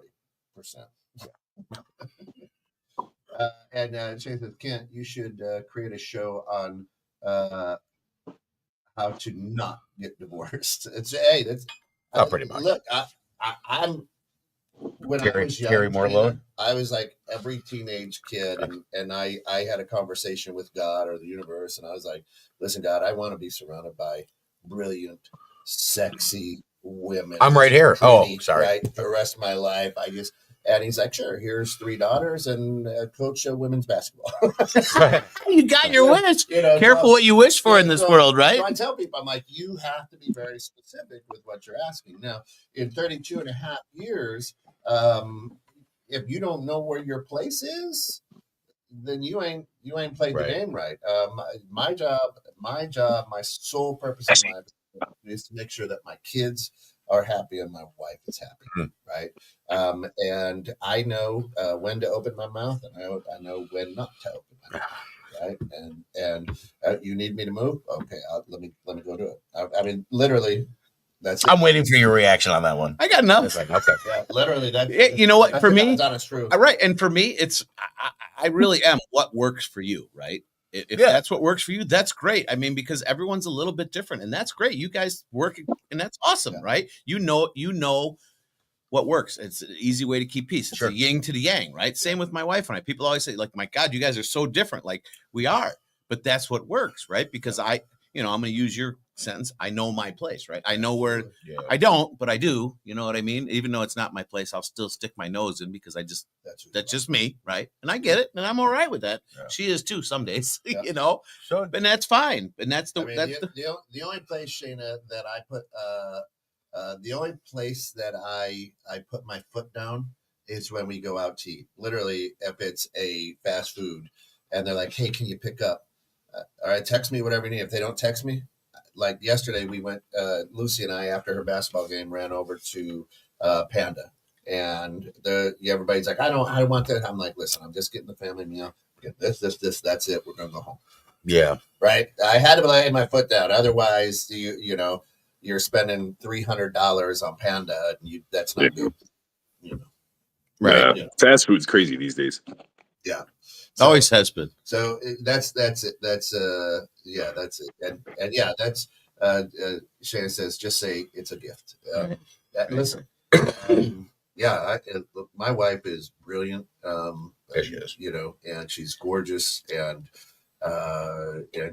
And Shane says, Kent, you should create a show on how to not get divorced. Pretty much. Look, I'm when I was young, carry more load. I was like every teenage kid, and I had a conversation with God or the universe, and I was like, listen, God, I want to be surrounded by brilliant, sexy women. I'm right here. Pretty, sorry. Right, for the rest of my life, and he's like, sure, here's 3 daughters and coach women's basketball. You got your wish. Careful what you wish for in this world, right? So I tell people, I'm like, you have to be very specific with what you're asking. Now, in 32 and a half years, if you don't know where your place is, then you ain't played the game right. My job, my sole purpose in life is to make sure that my kids are happy and my wife is happy, right? And I know when to open my mouth, and I know when not to open my mouth, right? And you need me to move? Okay, let me go do it. I mean, literally, That's it. I'm waiting for your reaction on that one. I got enough. It's like, okay. Yeah, literally. You know what? For me, honest truth. right, and for me, it's I really am what works for you, right? If that's what works for you, that's great. I mean, because everyone's a little bit different, and that's great. You guys work, and that's awesome, right? You know what works. It's an easy way to keep peace. It's a yin to the yang, right? Same with my wife and I. People always say, like, my God, you guys are so different. Like, we are, but that's what works, right? Because I'm going to use your sentence. I know my place, right? I know where I don't, but I do. You know what I mean? Even though it's not my place, I'll still stick my nose in because that's just me, right? And I get it, and I'm all right with that. Yeah. She is too some days, you know. So, and that's fine. And that's the the only place, Shayna, that I put the only place that I put my foot down is when we go out to eat. Literally, if it's a fast food and they're like, "Hey, can you pick up?" All right, text me whatever you need. If they don't text me, like yesterday, we went. Lucy and I, after her basketball game, ran over to Panda, and everybody's like, "I want that." I'm like, "Listen, I'm just getting the family meal. Get this. That's it. We're gonna go home." Yeah, right. I had to lay my foot down. Otherwise, you're spending $300 on Panda, and that's not good. Right? Yeah. Fast food's crazy these days. Yeah. So, always has been. So that's it. That's that's it. And yeah, that's Shannon says, just say it's a gift. Listen, my wife is brilliant. She is. And she's gorgeous and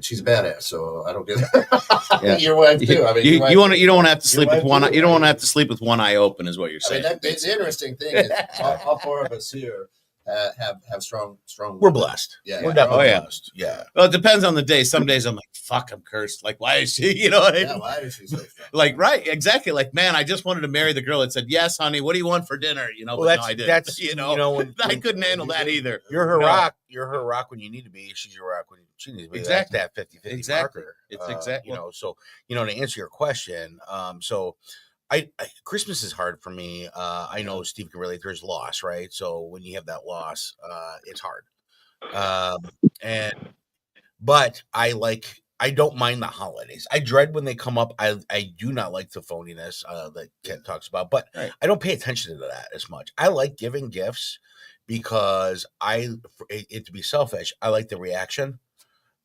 she's a badass. So I don't get that. Your wife too. I mean, you don't want to have to sleep with one. You don't want to have to sleep with one eye open, is what you're saying. I mean, it's the interesting thing is all four of us here have strong. We're blessed. Yeah, we're definitely blessed. Yeah. Well, it depends on the day. Some days I'm like, fuck, I'm cursed. Like, why is she? You know what I mean? Yeah, why is she so strong? Like, right, exactly. Like, man, I just wanted to marry the girl that said, "Yes, honey. What do you want for dinner?" Well, but no, I didn't. That's when I couldn't handle that either. You're her rock. You're her rock when you need to be. She's your rock when she needs to be. Exactly. That's that 50-50 marker. It's exactly. So to answer your question, so. I Christmas is hard for me. I know Steve can relate. There's loss, right? So when you have that loss, it's hard. But I don't mind the holidays. I dread when they come up. I do not like the phoniness that Ken talks about, but I don't pay attention to that as much. I like giving gifts because to be selfish, I like the reaction.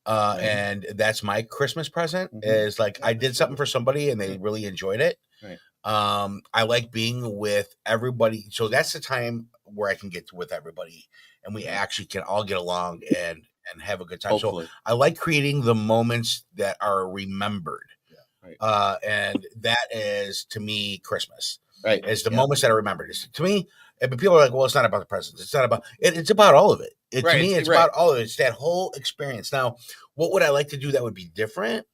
And that's my Christmas present is like, I did something for somebody and they really enjoyed it. Right. I like being with everybody. So that's the time where I can get with everybody and we actually can all get along and have a good time. Hopefully. So I like creating the moments that are remembered. Yeah. Right. And that is to me, Christmas, right? Is the moments that are remembered. To me, but people are like, well, it's not about the presents. It's not about it. It's about all of it. To me, it's about all of it. It's that whole experience. Now, what would I like to do that would be different?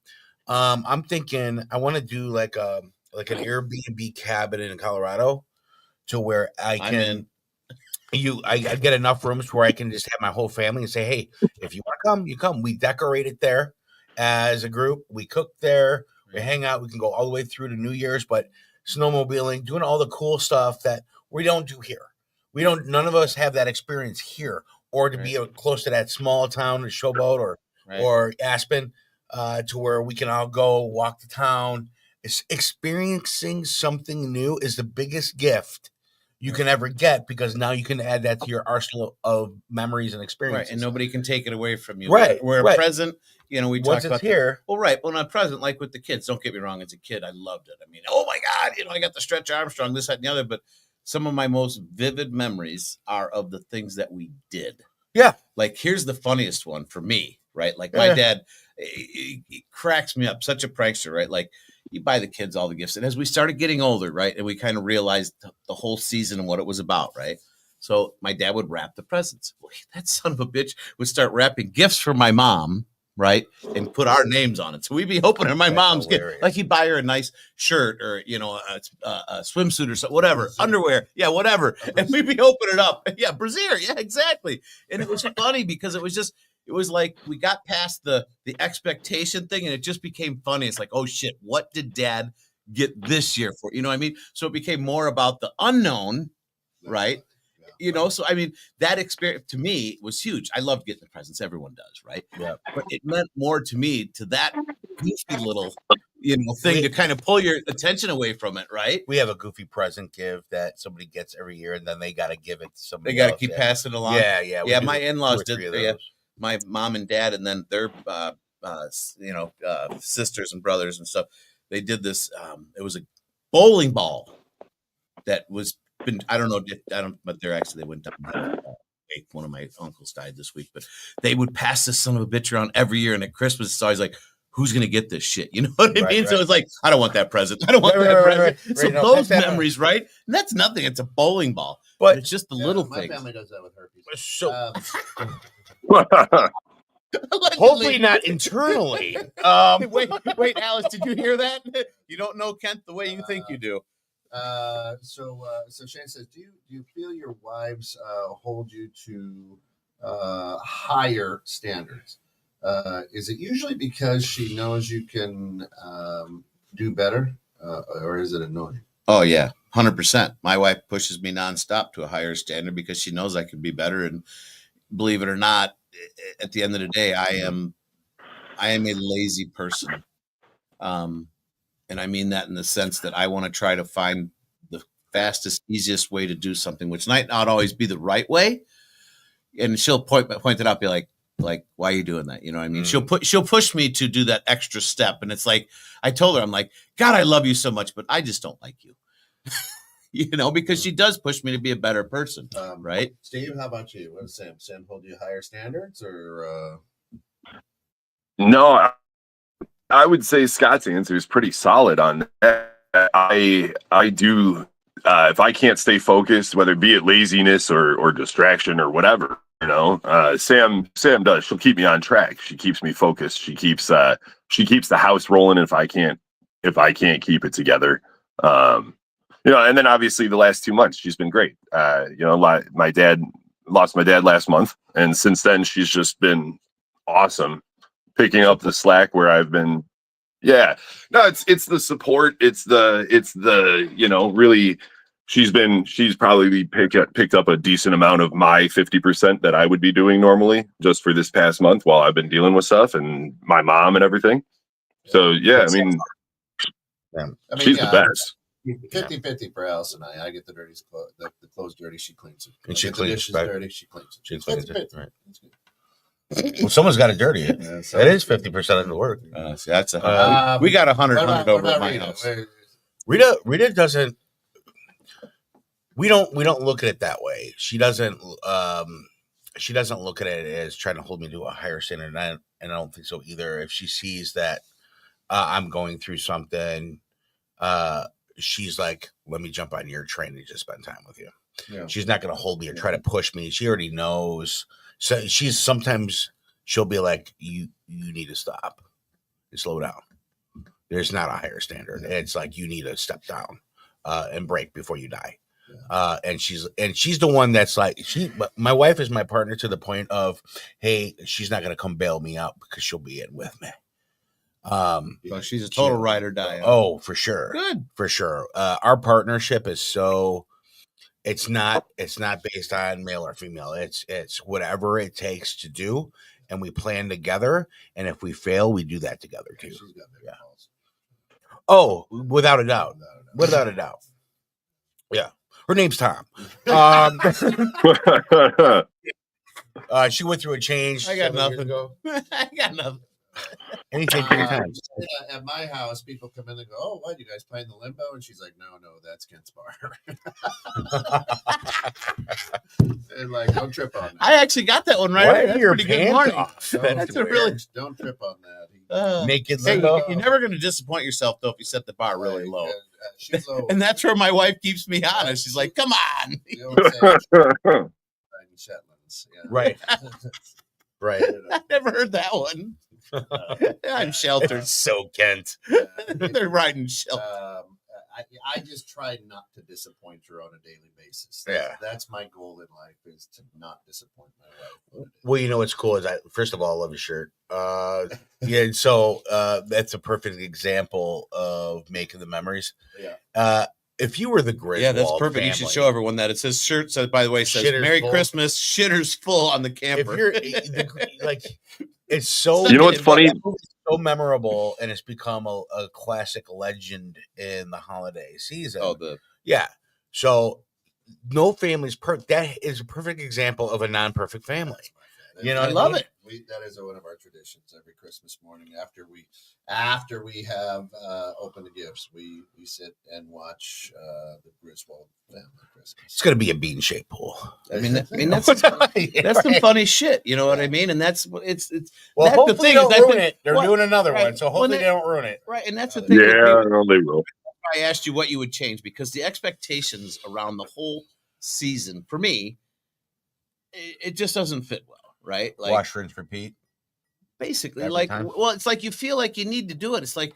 I'm thinking I want to do like an Airbnb cabin in Colorado to where I get enough rooms where I can just have my whole family and say, hey, if you want to come, you come. We decorate it there as a group. We cook there. We hang out. We can go all the way through to New Year's, but snowmobiling, doing all the cool stuff that we don't do here. None of us have that experience here, or to be close to that small town, Showboat or Aspen, to where we can all go walk the town. Experiencing something new is the biggest gift you can ever get, because now you can add that to your arsenal of memories and experiences. Right, and nobody can take it away from you. Right. Where a present, we talked about here. Well, right. Well, not present, like with the kids. Don't get me wrong. As a kid, I loved it. I mean, oh my God, I got the Stretch Armstrong, this, that, and the other. But some of my most vivid memories are of the things that we did. Yeah. Like, here's the funniest one for me, right? Like, my dad, he cracks me up, such a prankster, right? Like, you buy the kids all the gifts. And as we started getting older, right, and we kind of realized the whole season and what it was about, right? So my dad would wrap the presents. Boy, that son of a bitch would start wrapping gifts for my mom, right, and put our names on it. So we'd be opening my mom's gift. Like, he'd buy her a nice shirt or, a swimsuit or something, whatever, underwear, whatever. And we'd be opening it up. Yeah, brassiere. Yeah, exactly. And it was funny because it was like we got past the expectation thing and it just became funny. It's like, oh shit, what did dad get this year for? You know what I mean? So it became more about the unknown, right? So I mean, that experience to me was huge. I loved getting the presents. Everyone does, right? Yeah. But it meant more to me, to that goofy little, thing to kind of pull your attention away from it, right? We have a goofy present give that somebody gets every year, and then they got to give it to somebody. They got to keep passing it along. Yeah. My in-laws did. My mom and dad, and then their sisters and brothers and stuff. They did this. It was a bowling ball that was been. I don't know. But they went down. One of my uncles died this week, but they would pass this son of a bitch around every year, and at Christmas it's always like, who's gonna get this shit? You know what I mean? Right. So it's like, I don't want that present. I don't want that present. Right. So those memories, right? And that's nothing. It's a bowling ball, but it's just the little things. My family does that with herpes. So hopefully not internally. Wait, Alice, did you hear that? You don't know Kent the way you think you do. So Shane says, do you feel your wives hold you to higher standards? Is it usually because she knows you can do better, or is it annoying? Oh yeah, 100%. My wife pushes me nonstop to a higher standard because she knows I can be better. And believe it or not, at the end of the day, I am a lazy person. And I mean that in the sense that I want to try to find the fastest, easiest way to do something, which might not always be the right way. And she'll point it out, be like, why are you doing that? You know what I mean? She'll push me to do that extra step. And it's like, I told her, I'm like, God, I love you so much, but I just don't like you. Because she does push me to be a better person. Right. Steve, how about you? What does Sam? Sam hold you higher standards or? No, I would say Scott's answer is pretty solid on that. I do, if I can't stay focused, whether it be it laziness or distraction or whatever, Sam does. She'll keep me on track. She keeps me focused. She keeps the house rolling if I can't keep it together. And then obviously the last 2 months she's been great. My dad lost my dad last month, and since then she's just been awesome, picking up the slack where I've been. Yeah, no, it's the support. It's the really. She's probably picked up a decent amount of my 50% that I would be doing normally just for this past month while I've been dealing with stuff and my mom and everything. So yeah, I mean she's the best. 50-50 for Alice and I. I get the clothes dirty, she cleans it. And she cleans the dishes dirty, she cleans it. She cleans it. Right. That's good. Well, someone's got to dirty it. Yeah, so that is 50% of the work. So that's we got 100 over at my house. Rita doesn't. We don't look at it that way. She doesn't. She doesn't look at it as trying to hold me to a higher standard, and I don't think so either. If she sees that I'm going through something, she's like, "Let me jump on your train and just spend time with you." Yeah. She's not going to hold me or try to push me. She already knows. So she'll be like, "You need to stop and slow down. There's not a higher standard. It's like you need to step down and break before you die." Yeah. And she's the one that's like my wife is my partner to the point of, hey, she's not going to come bail me out because she'll be in with me. So she's a total ride or die. Oh, for sure. Good. For sure. Our partnership is it's not based on male or female. It's whatever it takes to do, and we plan together. And if we fail, we do that together too. Yeah. Oh, without a doubt. Without a doubt. Yeah. Her name's Tom. She went through a change. I got nothing. I got nothing. Anything 3 times. At my house, people come in and go, "Oh, what? You guys playing the limbo?" And she's like, "No, that's Kent's bar." And like, don't trip on that. I actually got that one right. That's pretty good morning. That's a really. Don't trip on that. Naked limbo. You're never going to disappoint yourself though if you set the bar really low. She's low. And that's where my wife keeps me honest. She's like, "Come on." Right. Right. I never heard that one. I'm sheltered. So Kent. They're riding shelter. I just try not to disappoint her on a daily basis. That's my goal in life, is to not disappoint my wife. Well, you know what's cool is first of all, I love your shirt. Yeah, so that's a perfect example of making the memories. Yeah. If you were the Griswold, yeah, that's perfect. family, you should show everyone that. It says shirt says, by the way, says Merry Christmas, shitters full on the camper. If you're like, it's so. You know what's funny? so memorable, and it's become a classic legend in the holiday season. Yeah. So no family's perfect. That is a perfect example of a non-perfect family. You know, I love it. That is one of our traditions every Christmas morning. After we have opened the gifts, we sit and watch the Griswold family Christmas. It's going to be a bean shaped pool. I mean that's some funny shit. You know what I mean? And that's it's. Well, hopefully the thing they don't ruin it. They're doing another right. one, so hopefully they don't ruin it. Right, and that's the thing. Yeah, no, they will. I asked you what you would change because the expectations around the whole season for me, it just doesn't fit well. Right, like wash, rinse, repeat. Basically, well, it's like you feel like you need to do it. It's like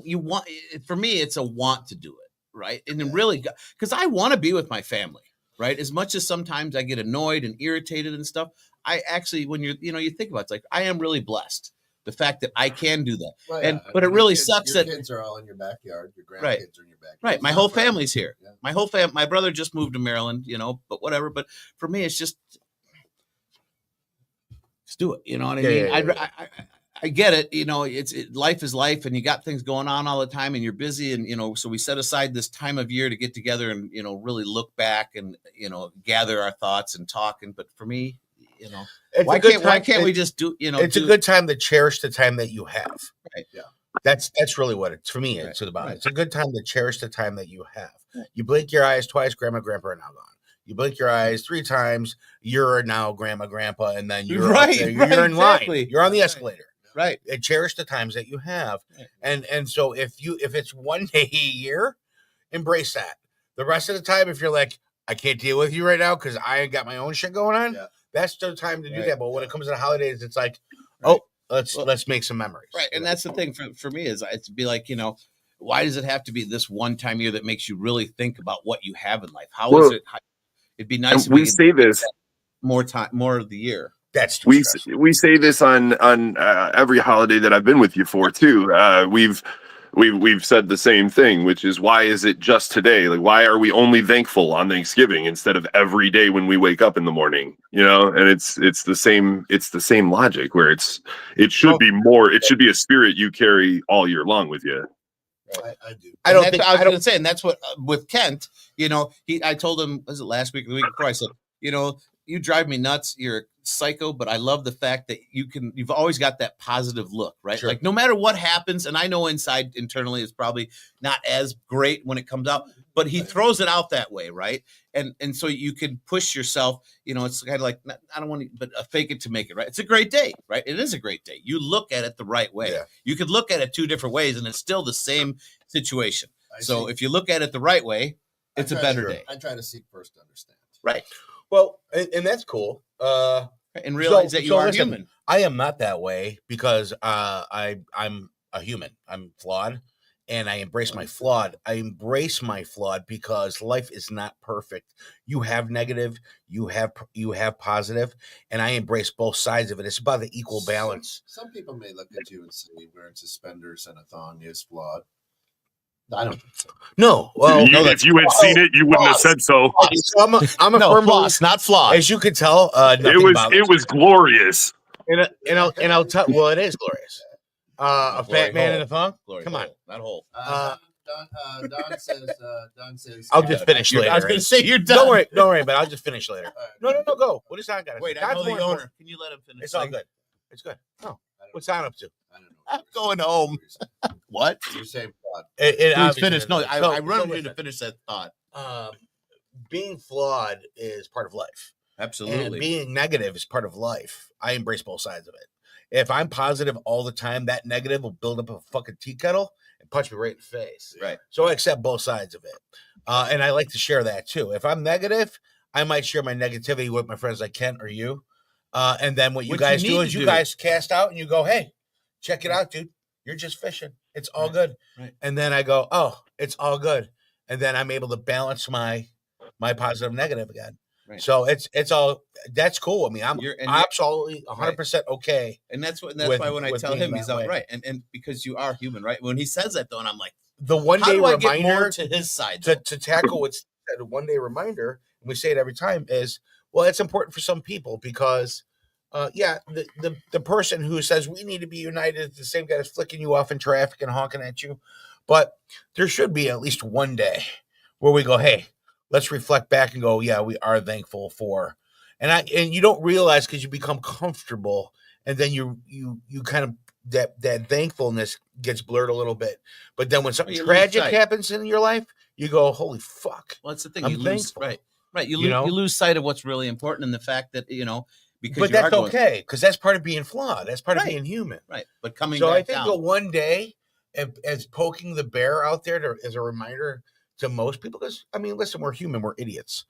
you want. For me, it's a want to do it, right? And then really, because I want to be with my family, right? As much as sometimes I get annoyed and irritated and stuff, I actually, when you think about it, it's like I am really blessed. The fact that I can do that, but it really sucks that kids are all in your backyard. Your grandkids are in your backyard. Right, my whole family's here. Yeah. My whole my brother just moved to Maryland, but whatever. But for me, it's just. Do it, you know what I mean? Yeah. I get it. Life is life, and you got things going on all the time, and you're busy, and so we set aside this time of year to get together and really look back and gather our thoughts and talk. But for me, why can't we just do? It's a good time to cherish the time that you have. Right. Yeah. That's really what it's for me. It's about. Right. It's a good time to cherish the time that you have. Right. You blink your eyes twice, grandma, grandpa are now gone. You blink your eyes 3 times, you're now grandma, grandpa, and then you're you're in line. You're on the escalator. Right. And cherish the times that you have. Right. And so if it's one day a year, embrace that. The rest of the time, if you're like, I can't deal with you right now because I got my own shit going on, that's the time to do that. But when it comes to the holidays, it's like, let's make some memories. Right. And that's the thing for me is it's be like, why does it have to be this one time a year that makes you really think about what you have in life? How is it? It'd be nice. We say this more of the year. That's we say this on every holiday that I've been with you for too. We've said the same thing, which is why is it just today? Like, why are we only thankful on Thanksgiving instead of every day when we wake up in the morning? And it's the same logic where it should be more. It should be a spirit you carry all year long with you. I do. I was going to say, and that's what with Kent, I told him, was it last week or the week before? I said, you drive me nuts. You're a psycho, but I love the fact that you've always got that positive look, right? Sure. Like no matter what happens, and I know internally it's probably not as great when it comes out, but he throws it out that way, right? And so you can push yourself, it's kind of like, I don't want to, but fake it to make it, right? It's a great day, right? It is a great day. You look at it the right way. Yeah. You could look at it 2 different ways and it's still the same situation. If you look at it the right way, it's a better day. I try to seek first to understand. Right. Well, and that's cool. And realize that you are human. I am not that way because I'm a human. I'm flawed. And I embrace my flawed. I embrace my flawed because life is not perfect. You have negative, you have positive, and I embrace both sides of it. It's about the equal balance. Some people may look at you and say wearing suspenders and a thong is flawed. I don't think so. No. Well, if you had seen it, you wouldn't have said so. I'm a firm floss, not flawed. As you could tell, it was glorious. And I'll tell. Well, it is glorious. A fat man in a thong. Glory Come on, that hole. Don says. I'll just finish later. I was going to say you're done. Don't worry, but I'll just finish later. No, go. What is Don got? Wait, I know the owner. Can you let him finish? It's all good. It's good. No, what's Don up to? I don't know. I'm going home. What? You're saying flawed. It finished. No, I run you to finish that thought. Being flawed is part of life. Absolutely. And being negative is part of life. I embrace both sides of it. If I'm positive all the time, that negative will build up a fucking tea kettle and punch me right in the face. Right. So I accept both sides of it. And I like to share that too. If I'm negative, I might share my negativity with my friends like Kent or you. And then what you guys do is you guys cast out and you go, hey, check it out, dude. You're just fishing. It's all good. Right. And then I go, oh, it's all good. And then I'm able to balance my positive negative again. Right. So it's all that's cool. I mean, I'm absolutely 100% okay. And that's why when I tell him he's all right. And because you are human, right? When he says that though, and I'm like, the one day reminder get more to his side to tackle what's a one day reminder, and we say it every time is, well, it's important for some people because the person who says we need to be united is the same guy that's flicking you off in traffic and honking at you. But there should be at least one day where we go, hey, let's reflect back and go, yeah, we are thankful for. And you don't realize because you become comfortable, and then you kind of that thankfulness gets blurred a little bit. But then when something tragic happens in your life, you go, holy fuck. Well, that's the thing. I'm You lose, thankful. right. You lose sight of what's really important, and the fact that because but that's okay, because that's part of being flawed. That's part of being human. Right. But coming so back I think down. the one day as poking the bear out there as a reminder to most people, because I mean, listen, we're human, we're idiots.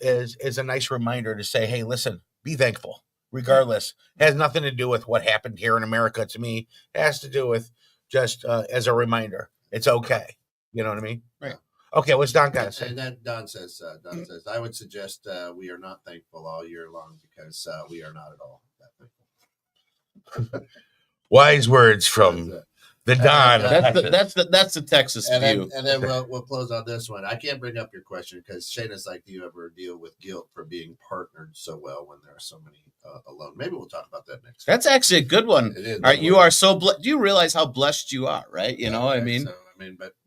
Is a nice reminder to say, hey, listen, be thankful. Regardless, it has nothing to do with what happened here in America to me. It has to do with just as a reminder. It's okay. You know what I mean? Right. Okay, what's Don got to say? And then Don says, I would suggest we are not thankful all year long because we are not at all that thankful. Wise words from the Don. That's the Texas view. And then we'll close on this one. I can't bring up your question because Shayna's like, do you ever deal with guilt for being partnered so well when there are so many alone? Maybe we'll talk about that next. That's actually a good one. All right, you are so blessed. Do you realize how blessed you are? Right? I mean. So,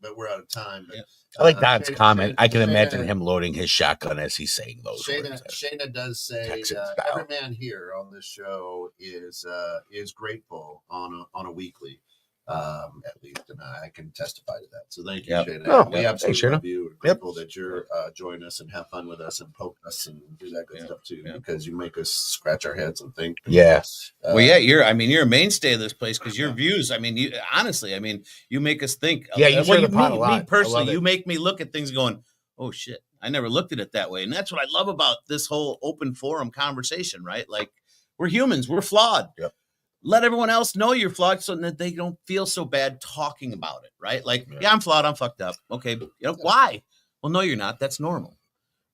but we're out of time. But, I like Don's comment. I can imagine him loading his shotgun as he's saying those words. Shayna does say every man here on this show is grateful on a weekly, at least, and I can testify to that. So thank you, Shayna. We absolutely love you. We're grateful that you're join us and have fun with us and poke us and do that good stuff too, because you make us scratch our heads and think. Yes. You're a mainstay of this place because your views. I mean, you make us think. Yeah, you stir the pot a lot. Me personally, you make me look at things going, oh shit, I never looked at it that way, and that's what I love about this whole open forum conversation. Right? Like, we're humans, we're flawed. Yep. Let everyone else know you're flawed so that they don't feel so bad talking about it, right? Like, yeah, I'm flawed, I'm fucked up. Okay, why? Well, no, you're not. That's normal,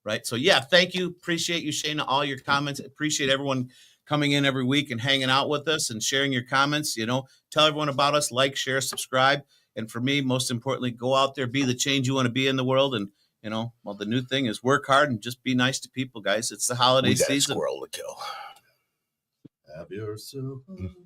right? So, yeah, thank you. Appreciate you, Shayna, all your comments. Appreciate everyone coming in every week and hanging out with us and sharing your comments. Tell everyone about us, like, share, subscribe. And for me, most importantly, go out there, be the change you want to be in the world. And, the new thing is work hard and just be nice to people, guys. It's the holiday season. Squirrel to kill. Have yourself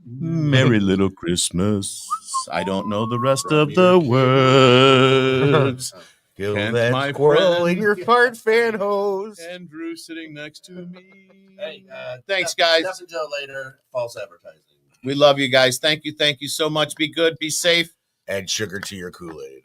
Merry Little Christmas. I don't know the rest of the words. Kill that squirrel in your fart fan hose. Andrew sitting next to me. Hey, thanks, guys. Jeff and Joe later. False advertising. We love you guys. Thank you so much. Be good. Be safe. Add sugar to your Kool-Aid.